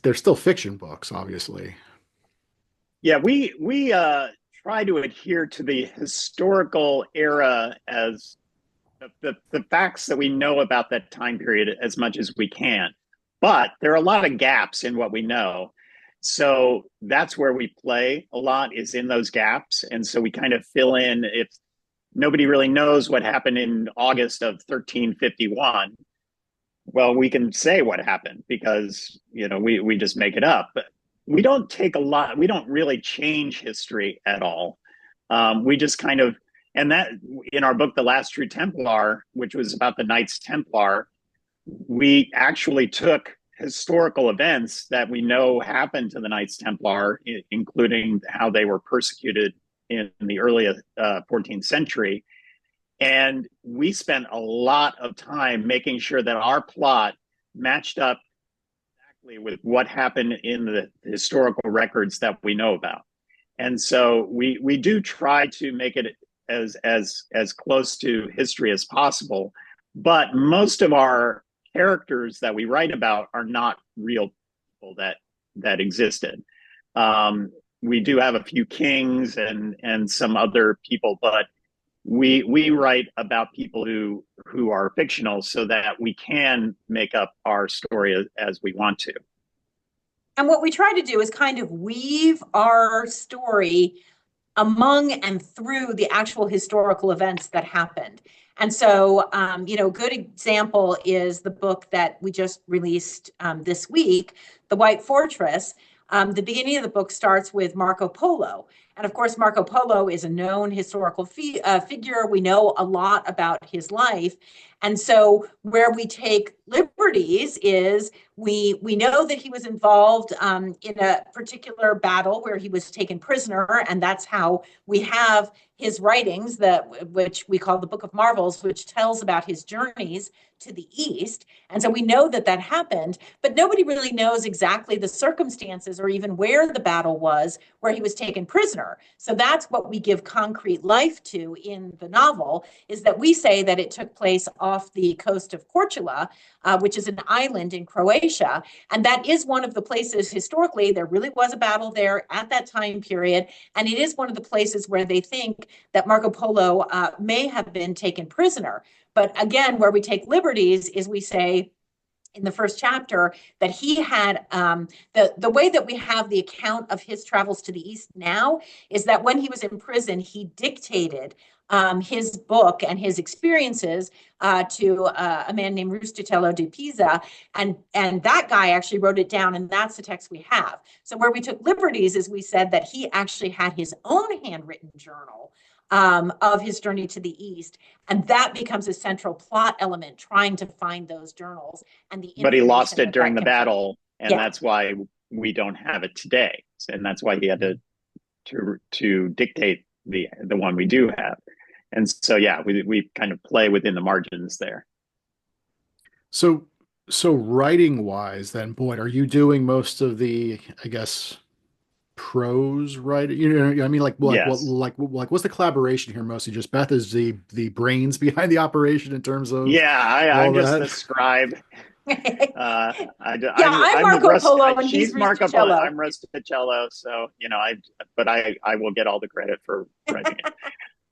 Speaker 1: they're still fiction books, obviously.
Speaker 2: Yeah, we try to adhere to the historical era as the facts that we know about that time period as much as we can. But there are a lot of gaps in what we know. So that's where we play a lot, is in those gaps. And so we kind of fill in. If nobody really knows what happened in August of 1351, well, we can say what happened because, we just make it up. But we don't we don't really change history at all. We just kind of, and that in our book, The Last True Templar, which was about the Knights Templar, we actually took historical events that we know happened to the Knights Templar, including how they were persecuted in the early 14th century. And we spent a lot of time making sure that our plot matched up exactly with what happened in the historical records that we know about. And so we do try to make it as close to history as possible. But most of our characters that we write about are not real people that existed. We do have a few kings and some other people, but we write about people who are fictional so that we can make up our story as we want to.
Speaker 3: And what we try to do is kind of weave our story among and through the actual historical events that happened. And so, a good example is the book that we just released this week, The White Fortress. The beginning of the book starts with Marco Polo. And of course, Marco Polo is a known historical figure. We know a lot about his life. And so where we take liberties is we know that he was involved in a particular battle where he was taken prisoner. And that's how we have his writings, which we call the Book of Marvels, which tells about his journeys to the East. And so we know that happened, but nobody really knows exactly the circumstances or even where the battle was where he was taken prisoner. So that's what we give concrete life to in the novel, is that we say that it took place off the coast of Korčula, which is an island in Croatia. And that is one of the places historically there really was a battle there at that time period. And it is one of the places where they think that Marco Polo may have been taken prisoner. But again, where we take liberties is we say in the first chapter that he had the way that we have the account of his travels to the East now is that when he was in prison, he dictated his book and his experiences to a man named Rustitello di Pisa, and that guy actually wrote it down, and that's the text we have. So where we took liberties is we said that he actually had his own handwritten journal of his journey to the East. And that becomes a central plot element, trying to find those journals.
Speaker 2: But he lost it during the battle, and that's why we don't have it today. And that's why he had to dictate the one we do have. And so, we kind of play within the margins there.
Speaker 1: So, so writing wise, then, Boyd, are you doing most of the, I guess, prose writing? I mean,
Speaker 2: Yes.
Speaker 1: what's the collaboration here? Mostly just Beth is the brains behind the operation in terms of
Speaker 2: Yeah, I'm
Speaker 1: all
Speaker 2: just
Speaker 1: that.
Speaker 2: the scribe.
Speaker 3: Yeah, I'm
Speaker 2: I'm the
Speaker 3: Marco
Speaker 2: rust.
Speaker 3: Polo and he's
Speaker 2: She's Marco Polo.
Speaker 3: Rusticello.
Speaker 2: I'm Rusticello. So but I will get all the credit for writing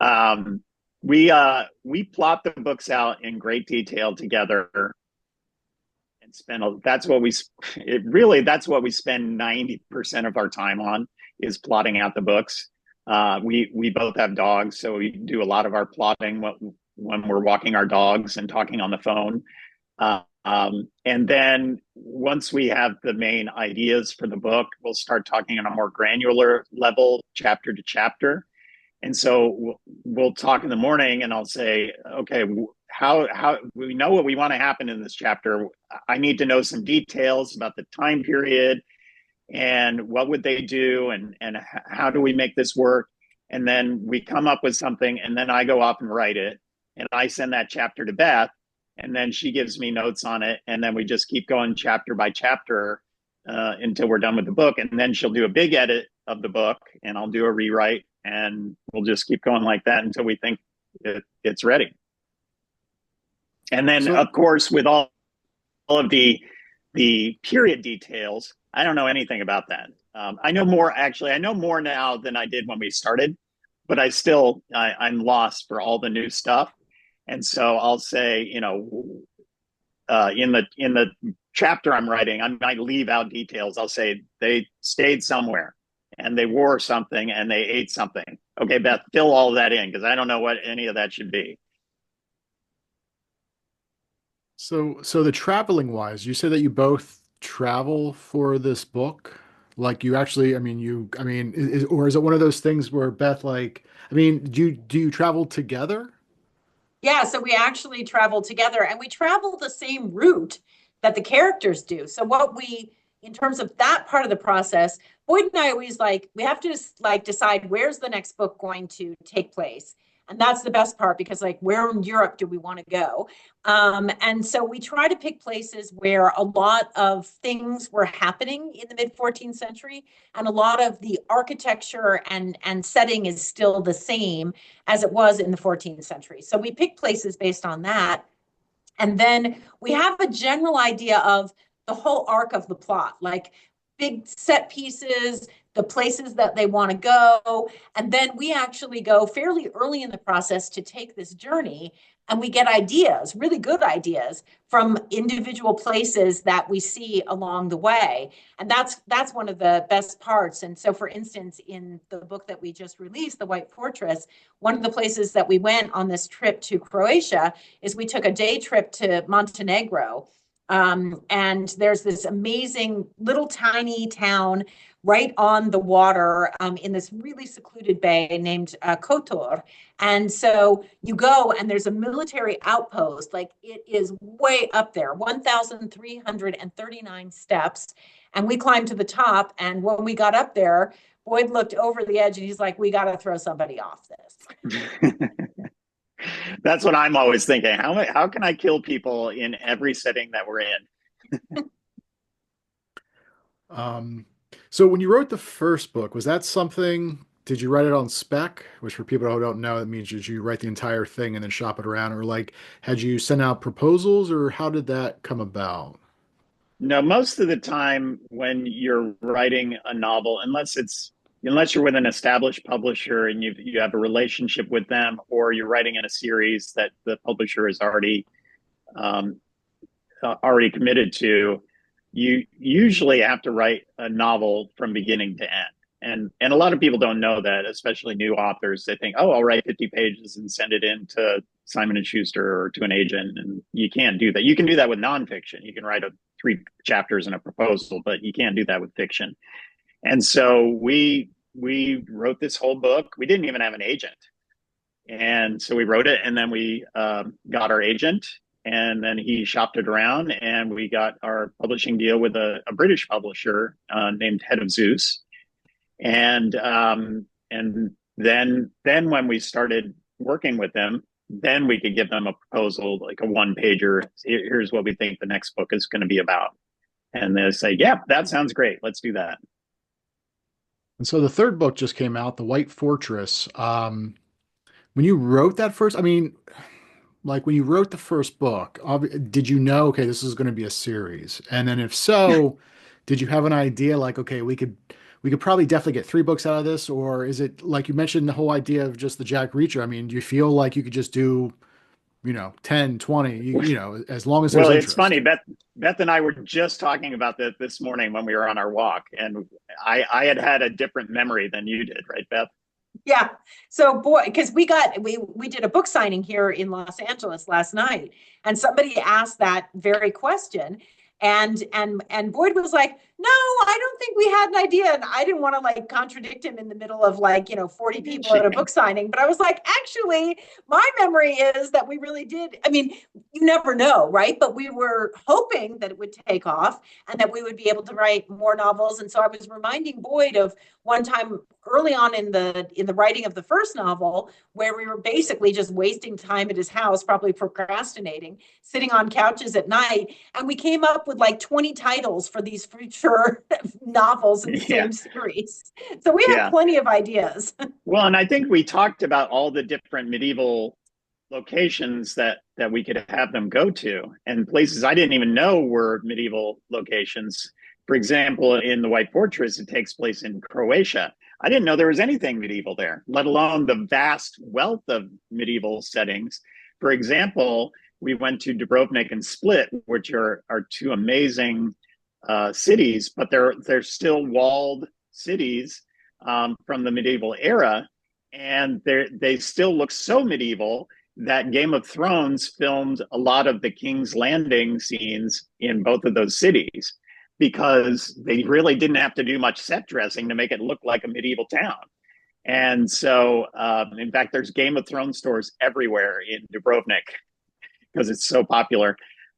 Speaker 2: it. We plot the books out in great detail together and spend. That's what we. It really that's what we spend 90% of our time on is plotting out the books. We both have dogs, so we do a lot of our plotting when we're walking our dogs and talking on the phone. And then once we have the main ideas for the book, we'll start talking on a more granular level, chapter to chapter. And so we'll talk in the morning, and I'll say, okay, how we know what we want to happen in this chapter. I need to know some details about the time period and what would they do, and how do we make this work. And then we come up with something, and then I go off and write it, and I send that chapter to Beth, and then she gives me notes on it, and then we just keep going chapter by chapter until we're done with the book. And then she'll do a big edit of the book, and I'll do a rewrite, and we'll just keep going like that until we think it's ready. And then,
Speaker 1: So,
Speaker 2: of course, with all of the period details, I don't know anything about that. I know more, actually. I know more now than I did when we started, but I'm lost for all the new stuff. And so I'll say, in the chapter I'm writing, I might leave out details. I'll say they stayed somewhere and they wore something and they ate something. Okay, Beth, fill all of that in because I don't know what any of that should be.
Speaker 1: so the traveling wise, you said that you both travel for this book. Like you actually, I mean, or is it one of those things where Beth, like, I mean, do you travel together?
Speaker 3: Yeah, so we actually travel together and we travel the same route that the characters do. So in terms of that part of the process, Boyd and I always we have to just decide where's the next book going to take place. And that's the best part because where in Europe do we want to go? And so we try to pick places where a lot of things were happening in the mid 14th century and a lot of the architecture and setting is still the same as it was in the 14th century. So we pick places based on that. And then we have a general idea of the whole arc of the plot, like big set pieces, the places that they want to go. And then we actually go fairly early in the process to take this journey and we get ideas, really good ideas from individual places that we see along the way. And that's one of the best parts. And so for instance, in the book that we just released, The White Fortress, one of the places that we went on this trip to Croatia is we took a day trip to Montenegro. And there's this amazing little tiny town right on the water in this really secluded bay named Kotor. And so you go and there's a military outpost, like it is way up there, 1,339 steps. And we climbed to the top. And when we got up there, Boyd looked over the edge and he's like, we got to throw somebody off this.
Speaker 2: That's what I'm always thinking. How can I kill people in every setting that we're in?
Speaker 1: Um, so when you wrote the first book, was that something, did you write it on spec? Which for people who don't know, that means did you write the entire thing and then shop it around? Or like, had you sent out proposals or how did that come about?
Speaker 2: No, most of the time when you're writing a novel, unless you're with an established publisher and you have a relationship with them, or you're writing in a series that the publisher is um, already committed to, you usually have to write a novel from beginning to end. And a lot of people don't know that, especially new authors. They think, oh, I'll write 50 pages and send it in to Simon and Schuster or to an agent, and you can't do that. You can do that with nonfiction. You can write 3 chapters and a proposal, but you can't do that with fiction. And so we wrote this whole book. We didn't even have an agent, and so we wrote it, and then we got our agent, and then he shopped it around, and we got our publishing deal with a British publisher named Head of Zeus, and then when we started working with them, then we could give them a proposal, like a one pager. Here's what we think the next book is going to be about. And they say, yeah, that sounds great. Let's do that.
Speaker 1: And so the third book just came out, The White Fortress. When you wrote that first, I mean, like when you wrote the first book, did you know, okay, this is going to be a series? And then if so, did you have an idea like, okay, we could probably definitely get three books out of this, or is it like you mentioned the whole idea of just the Jack Reacher? I mean, do you feel like you could just do, 10, 20, as long as there's
Speaker 2: Well, it's
Speaker 1: interest?
Speaker 2: funny. Beth and I were just talking about that this morning when we were on our walk, and I had a different memory than you did, right, Beth?
Speaker 3: Yeah. So boy, because we did a book signing here in Los Angeles last night, and somebody asked that very question. And Boyd was like, no, I don't think we had an idea. And I didn't want to like contradict him in the middle of like, 40 people at a book signing. But I was like, actually, my memory is that we really did. I mean, you never know, right? But we were hoping that it would take off and that we would be able to write more novels. And so I was reminding Boyd of one time early on in the writing of the first novel where we were basically just wasting time at his house, probably procrastinating, sitting on couches at night, and we came up with like 20 titles for these future novels in the
Speaker 2: Yeah,
Speaker 3: same series. So we had
Speaker 2: yeah.
Speaker 3: plenty of ideas.
Speaker 2: Well, and I think we talked about all the different medieval locations that we could have them go to, and places I didn't even know were medieval locations. For example, in the White Fortress, it takes place in Croatia. I didn't know there was anything medieval there, let alone the vast wealth of medieval settings. For example, we went to Dubrovnik and Split, which are two amazing cities, but they're still walled cities from the medieval era, and they still look so medieval that Game of Thrones filmed a lot of the King's Landing scenes in both of those cities because they really didn't have to do much set dressing to make it look like a medieval town. And so, in fact, there's Game of Thrones stores everywhere in Dubrovnik because it's so popular.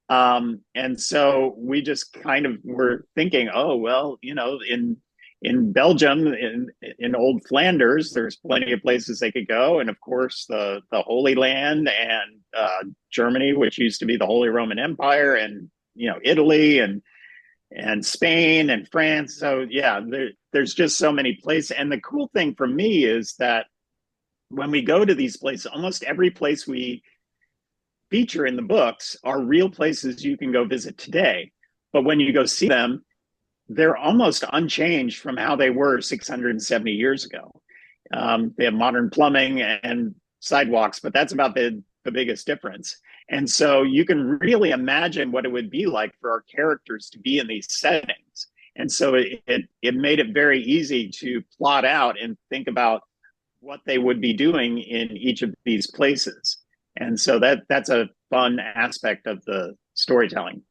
Speaker 2: And so we just kind of were thinking, oh well, in Belgium, in old Flanders, there's plenty of places they could go, and of course the Holy Land and Germany, which used to be the Holy Roman Empire, and Italy and Spain and France. So yeah, there's just so many places. And the cool thing for me is that when we go to these places, almost every place we feature in the books are real places you can go visit today. But when you go see them, they're almost unchanged from how they were 670 years ago. They have modern plumbing and sidewalks, but that's about the biggest difference. And so you can really imagine what it would be like for our characters to be in these settings. And so it made it very easy to plot out and think about what they would be doing in each of these places. And so that's a fun aspect of the storytelling.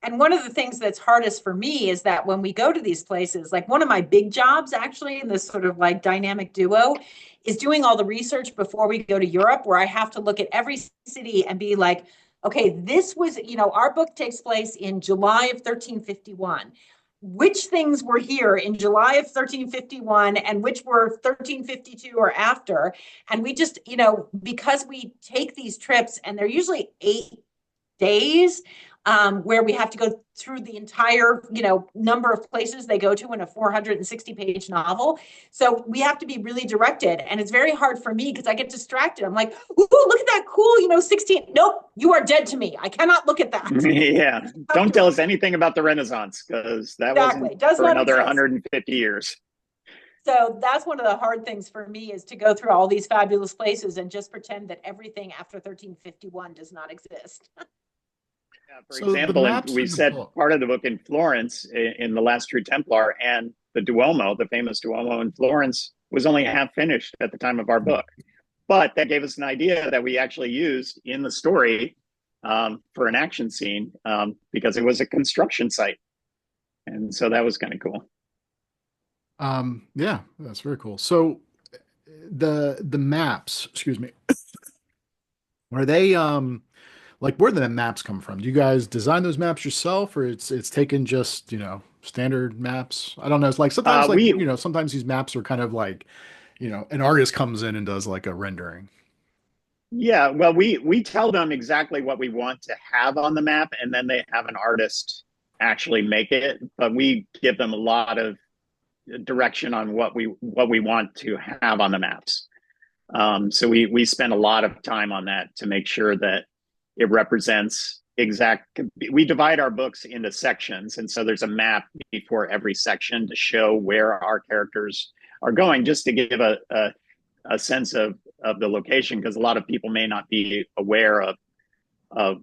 Speaker 3: And one of the things that's hardest for me is that when we go to these places, like one of my big jobs actually in this sort of like dynamic duo is doing all the research before we go to Europe, where I have to look at every city and be like, okay, this was, our book takes place in July of 1351. Which things were here in July of 1351 and which were 1352 or after? And we just, because we take these trips and they're usually 8 days, where we have to go through the entire, number of places they go to in a 460-page novel. So we have to be really directed. And it's very hard for me because I get distracted. I'm like, ooh, look at that cool, 16. Nope, you are dead to me. I cannot look at that.
Speaker 2: Yeah. Don't tell us anything about the Renaissance because that
Speaker 3: exactly.
Speaker 2: wasn't
Speaker 3: Does
Speaker 2: for
Speaker 3: not
Speaker 2: another
Speaker 3: exist.
Speaker 2: 150 years.
Speaker 3: So that's one of the hard things for me is to go through all these fabulous places and just pretend that everything after 1351 does not exist.
Speaker 2: Yeah, for
Speaker 1: So the
Speaker 2: example, and
Speaker 1: maps
Speaker 2: we
Speaker 1: in the
Speaker 2: set
Speaker 1: book.
Speaker 2: part of the book in Florence in The Last True Templar, and the Duomo, the famous Duomo in Florence, was only half finished at the time of our book. But that gave us an idea that we actually used in the story for an action scene because it was a construction site. And so that was kind of cool.
Speaker 1: Yeah, that's very cool. So the maps, excuse me, are they like where do the maps come from? Do you guys design those maps yourself, or it's taken just, standard maps? I don't know. It's like sometimes like,
Speaker 2: We
Speaker 1: sometimes these maps are kind of like, an artist comes in and does like a rendering.
Speaker 2: Yeah, well, we tell them exactly what we want to have on the map, and then they have an artist actually make it. But we give them a lot of direction on what we want to have on the maps. So we spend a lot of time on that to make sure that it represents exact. We divide our books into sections, and so there's a map before every section to show where our characters are going, just to give a sense of the location, because a lot of people may not be aware of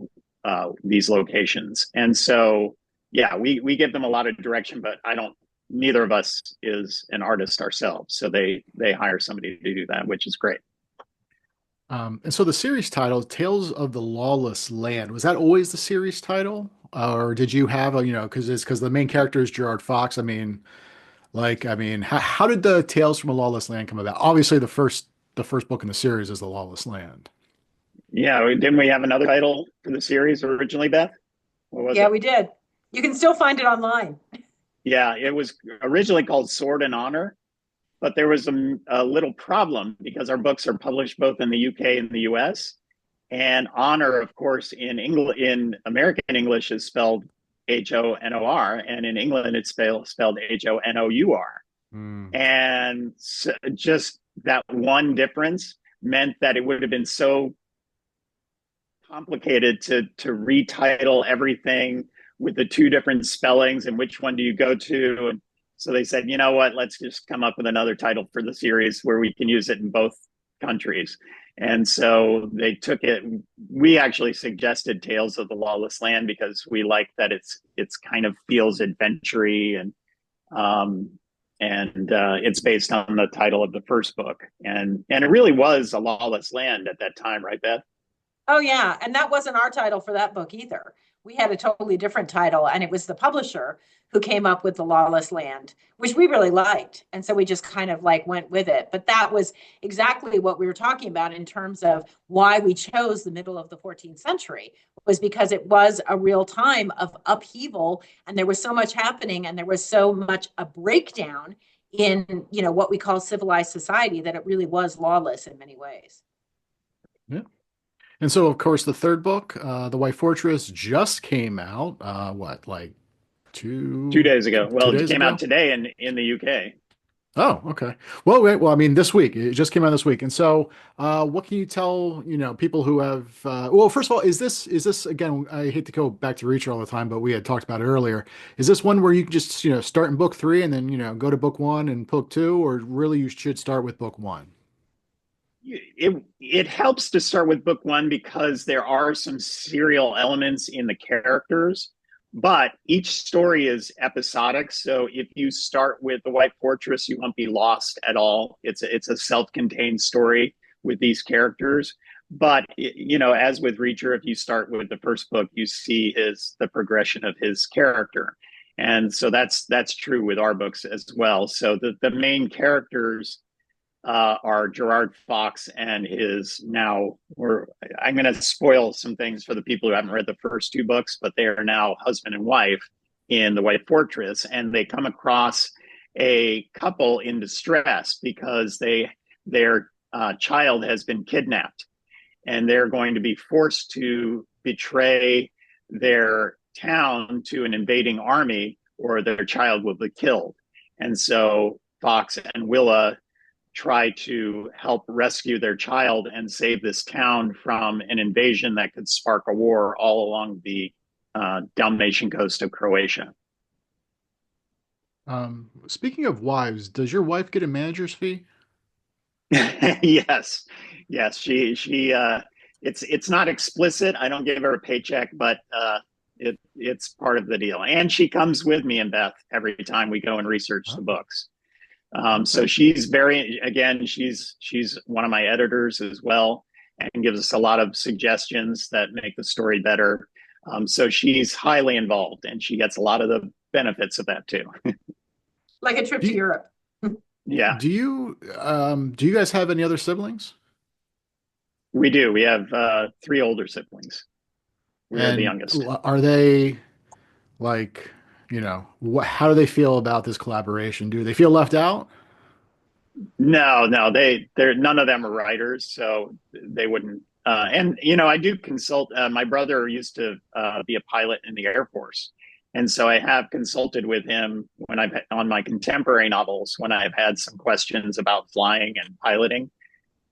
Speaker 2: these locations. And so, yeah, we give them a lot of direction, but I don't. Neither of us is an artist ourselves, so they hire somebody to do that, which is great.
Speaker 1: And so the series title, Tales of the Lawless Land, was that always the series title? Or did you have a, because the main character is Gerard Fox. How did the Tales from a Lawless Land come about? Obviously, the first book in the series is The Lawless Land.
Speaker 2: Yeah, didn't we have another title for the series originally, Beth? What was
Speaker 3: Yeah,
Speaker 2: it?
Speaker 3: we did. You can still find it online.
Speaker 2: Yeah, it was originally called Sword and Honor, but there was a little problem because our books are published both in the UK and the US. And honor, of course, in American English is spelled Honor, and in England it's spelled Honour.
Speaker 1: Hmm.
Speaker 2: And so just that one difference meant that it would have been so complicated to retitle everything with the two different spellings and which one do you go to. And so they said, you know what, let's just come up with another title for the series where we can use it in both countries. And so they took it. We actually suggested Tales of the Lawless Land because we like that it's kind of feels adventure-y, um, and it's based on the title of the first book, and it really was a lawless land at that time, right, Beth?
Speaker 3: Oh, yeah. And that wasn't our title for that book either. We had a totally different title, and it was the publisher who came up with The Lawless Land, which we really liked. And so we just kind of like went with it. But that was exactly what we were talking about in terms of why we chose the middle of the 14th century, was because it was a real time of upheaval, and there was so much happening, and there was so much a breakdown in, what we call civilized society, that it really was lawless in many ways.
Speaker 1: Yeah. And so, of course, the third book, The White Fortress, just came out. What, like
Speaker 2: Two
Speaker 1: two
Speaker 2: days ago.
Speaker 1: two
Speaker 2: Well, it
Speaker 1: days
Speaker 2: came out
Speaker 1: ago?
Speaker 2: today in the UK.
Speaker 1: Oh, okay. Well, wait, well, I mean, this week it just came out this week, and so, what can you tell, people who have? Well, first of all, is this again? I hate to go back to Reacher all the time, but we had talked about it earlier. Is this one where you can just, start in book three and then, go to book one and book two, or really you should start with book one?
Speaker 2: It helps to start with book one because there are some serial elements in the characters, but each story is episodic. So if you start with the White Fortress, you won't be lost at all. It's a self-contained story with these characters. But as with Reacher, if you start with the first book, you see the progression of his character, and so that's true with our books as well. So the main characters are Gerard Fox and his now, or I'm going to spoil some things for the people who haven't read the first two books, but they are now husband and wife in the White Fortress, and they come across a couple in distress because their child has been kidnapped, and they're going to be forced to betray their town to an invading army, or their child will be killed. And so Fox and Willa try to help rescue their child and save this town from an invasion that could spark a war all along the Dalmatian coast of Croatia.
Speaker 1: Speaking of wives, does your wife get a manager's fee?
Speaker 2: Yes, yes, she it's not explicit. I don't give her a paycheck, but it's part of the deal. And she comes with me and Beth every time we go and research
Speaker 1: Oh,
Speaker 2: the books. So
Speaker 1: okay.
Speaker 2: she's very, again, she's one of my editors as well, and gives us a lot of suggestions that make the story better. So she's highly involved, and she gets a lot of the benefits of that too.
Speaker 3: Like a trip
Speaker 1: Do
Speaker 3: to
Speaker 1: you,
Speaker 3: Europe.
Speaker 2: Yeah,
Speaker 1: do you guys have any other siblings?
Speaker 2: we do. We have three older siblings. We are the
Speaker 1: And
Speaker 2: youngest.
Speaker 1: are they like, how do they feel about this collaboration? Do they feel left out?
Speaker 2: No, no, they're none of them are writers, so they wouldn't And I do consult. My brother used to be a pilot in the Air Force, and so I have consulted with him when I've on my contemporary novels when I've had some questions about flying and piloting.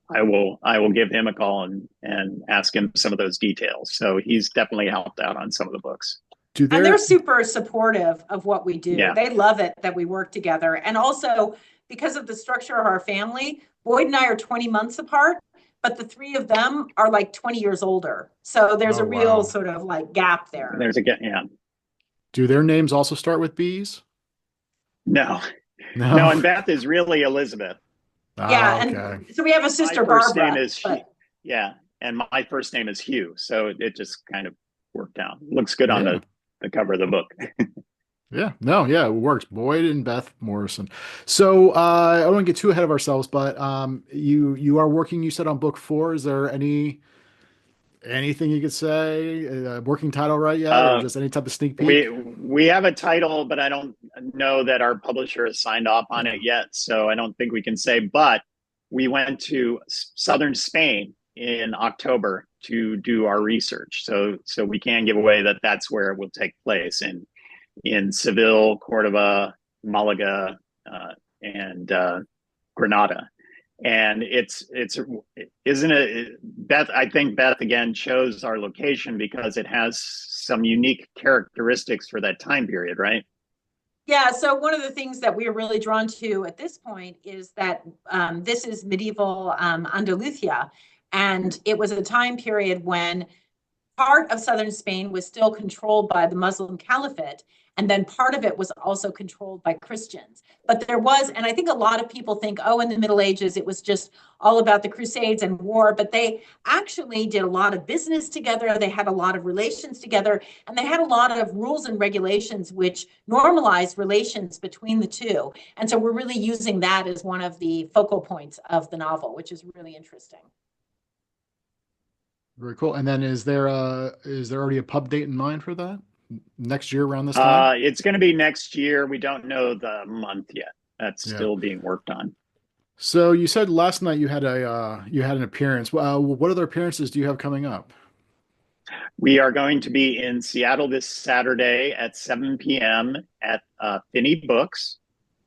Speaker 2: I will give him a call and ask him some of those details. So he's definitely helped out on some of the books.
Speaker 1: Do
Speaker 3: And they're
Speaker 1: there
Speaker 3: super supportive of what we do.
Speaker 2: Yeah.
Speaker 3: They love it that we work together. And also, because of the structure of our family, Boyd and I are 20 months apart, but the three of them are like 20 years older. So there's
Speaker 1: Oh
Speaker 3: a real
Speaker 1: wow.
Speaker 3: sort of like gap there.
Speaker 2: There's a yeah.
Speaker 1: Do their names also start with B's?
Speaker 2: No, no,
Speaker 1: No.
Speaker 2: and Beth is really Elizabeth.
Speaker 3: Yeah.
Speaker 1: Ah, okay.
Speaker 3: And so we have a
Speaker 2: My
Speaker 3: sister,
Speaker 2: first name
Speaker 3: Barbara,
Speaker 2: is
Speaker 3: but
Speaker 2: yeah, and my first name is Hugh, so it just kind of worked out. Looks good on
Speaker 1: Yeah.
Speaker 2: the cover of the book.
Speaker 1: Yeah, no, yeah, it works. Boyd and Beth Morrison. So I don't want to get too ahead of ourselves, but you are working, you said on book four. Is there anything you could say? Working title right yet, or
Speaker 2: Uh,
Speaker 1: just any type of sneak peek?
Speaker 2: we have a title, but I don't know that our publisher has signed off on
Speaker 1: Yeah.
Speaker 2: it yet, so I don't think we can say. But we went to southern Spain in October to do our research, so we can give away that that's where it will take place in Seville, Cordoba, Malaga, and Granada. And it's isn't it Beth? I think Beth again chose our location because it has some unique characteristics for that time period, right?
Speaker 3: yeah. So one of the things that we are really drawn to at this point is that this is medieval Andalusia. And it was a time period when part of southern Spain was still controlled by the Muslim Caliphate, and then part of it was also controlled by Christians. But there was, and I think a lot of people think, oh, in the Middle Ages, it was just all about the Crusades and war, but they actually did a lot of business together. They had a lot of relations together, and they had a lot of rules and regulations which normalized relations between the two. And so we're really using that as one of the focal points of the novel, which is really interesting.
Speaker 1: Very cool. And then is there already a pub date in mind for that? Next year around this time?
Speaker 2: It's going to be next year. We don't know the month yet. That's
Speaker 1: Yeah.
Speaker 2: still being worked on.
Speaker 1: So you said last night you had an appearance. What other appearances do you have coming up?
Speaker 2: We are going to be in Seattle this Saturday at 7 p.m. at Finney Books.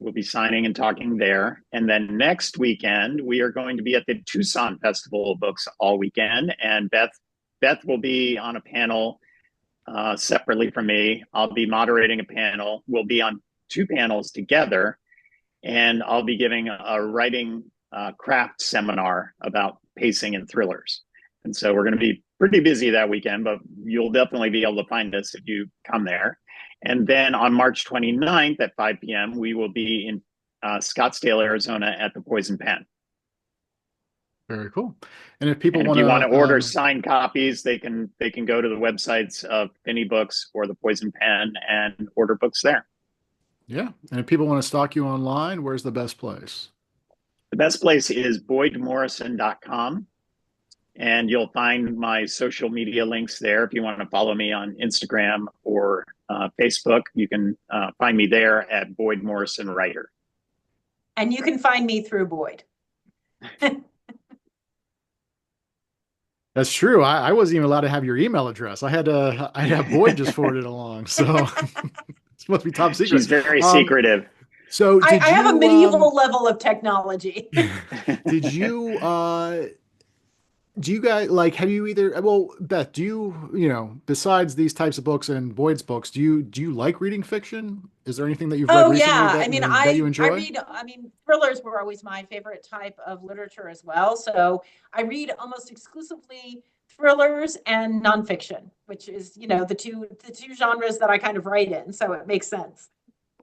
Speaker 2: We'll be signing and talking there. And then next weekend, we are going to be at the Tucson Festival of Books all weekend. And Beth will be on a panel separately from me. I'll be moderating a panel. We'll be on two panels together. And I'll be giving a writing craft seminar about pacing and thrillers. And so we're going to be pretty busy that weekend, but you'll definitely be able to find us if you come there. And then on March 29th at 5 p.m., we will be in Scottsdale, Arizona at the Poison Pen.
Speaker 1: Very cool. And if people
Speaker 2: And if
Speaker 1: want
Speaker 2: you want to order
Speaker 1: to,
Speaker 2: signed copies, they can go to the websites of Finney Books or the Poison Pen and order books there.
Speaker 1: yeah, and if people want to stalk you online, where's the best place?
Speaker 2: The best place is boydmorrison.com. And you'll find my social media links there. If you want to follow me on Instagram or Facebook, you can find me there at Boyd Morrison Writer.
Speaker 3: And you can find me through Boyd.
Speaker 1: That's true. I wasn't even allowed to have your email address. I have Boyd just forward it along. So it's supposed to be top secret.
Speaker 2: She's very
Speaker 1: Um,
Speaker 2: secretive.
Speaker 1: so did
Speaker 3: I have a
Speaker 1: you
Speaker 3: medieval level of technology.
Speaker 1: did you do you guys like have you either well Beth, do you besides these types of books and Boyd's books, do you like reading fiction? Is there anything that you've read
Speaker 3: Oh
Speaker 1: recently
Speaker 3: yeah, I
Speaker 1: that
Speaker 3: mean,
Speaker 1: that you
Speaker 3: I
Speaker 1: enjoy?
Speaker 3: read. I mean, thrillers were always my favorite type of literature as well. So I read almost exclusively thrillers and nonfiction, which is the two genres that I kind of write in. So it makes sense.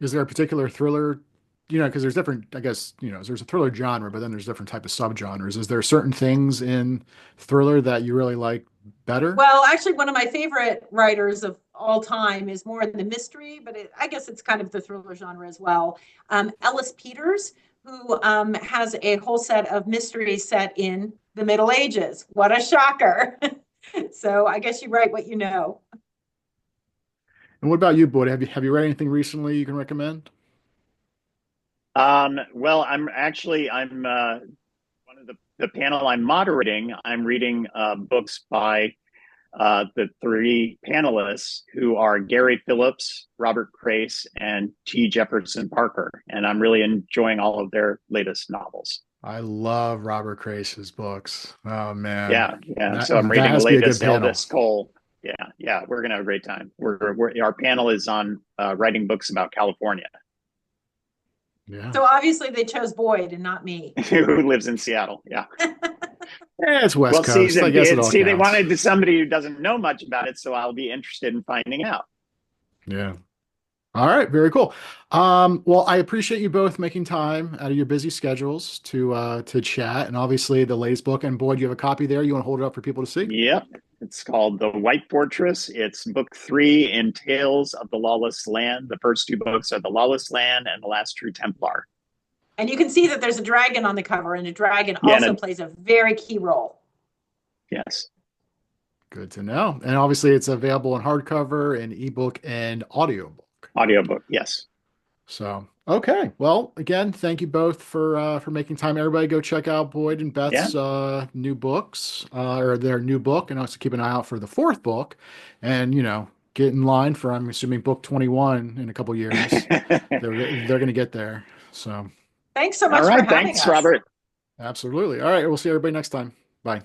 Speaker 1: Is there a particular thriller, because there's different, I guess, there's a thriller genre, but then there's different type of subgenres. Is there certain things in thriller that you really like better?
Speaker 3: Well, actually, one of my favorite writers of all time is more in the mystery, but I guess it's kind of the thriller genre as well. Ellis Peters, who has a whole set of mysteries set in the Middle Ages. What a shocker. So I guess you write what you know.
Speaker 1: And what about you, Boyd? Have you read anything recently you can recommend?
Speaker 2: Well, I'm one of the the panel I'm moderating, I'm reading books by the three panelists who are Gary Phillips, Robert Crace, and T. Jefferson Parker. And I'm really enjoying all of their latest novels.
Speaker 1: I love Robert Crace's books. Oh man,
Speaker 2: Yeah, yeah.
Speaker 1: that
Speaker 2: So I'm
Speaker 1: that
Speaker 2: reading the
Speaker 1: has to be a good
Speaker 2: latest
Speaker 1: panel.
Speaker 2: Eldest Cole. Yeah, yeah. We're gonna have a great time. Our panel is on writing books about California.
Speaker 1: Yeah,
Speaker 3: So obviously they chose Boyd and not me.
Speaker 2: Who lives in Seattle? Yeah.
Speaker 1: yeah, it's West
Speaker 2: Well,
Speaker 1: Coast. I guess it all
Speaker 2: they
Speaker 1: counts.
Speaker 2: wanted somebody who doesn't know much about it, so I'll be interested in finding out.
Speaker 1: Yeah. All right, very cool. Well, I appreciate you both making time out of your busy schedules to chat, and obviously the latest book. And Boyd, you have a copy there. You want to hold it up for people to see?
Speaker 2: Yep. It's called The White Fortress. It's book 3 in Tales of the Lawless Land. The first two books are The Lawless Land and The Last True Templar.
Speaker 3: And you can see that there's a dragon on the cover, and a dragon
Speaker 2: Yeah,
Speaker 3: also plays a very key role.
Speaker 2: yes.
Speaker 1: Good to know. And obviously, it's available in hardcover and ebook and audiobook.
Speaker 2: Audiobook, yes.
Speaker 1: So, okay. Well, again, thank you both for making time. Everybody, go check out Boyd and
Speaker 2: Yeah.
Speaker 1: Beth's new books or their new book, and also keep an eye out for the fourth book. And get in line for I'm assuming book 21 in a couple years. They're going to get there. So,
Speaker 3: Thanks so
Speaker 2: All
Speaker 3: much for
Speaker 2: right.
Speaker 3: having
Speaker 2: Thanks,
Speaker 3: us.
Speaker 2: Robert.
Speaker 1: absolutely. All right. We'll see everybody next time. Bye.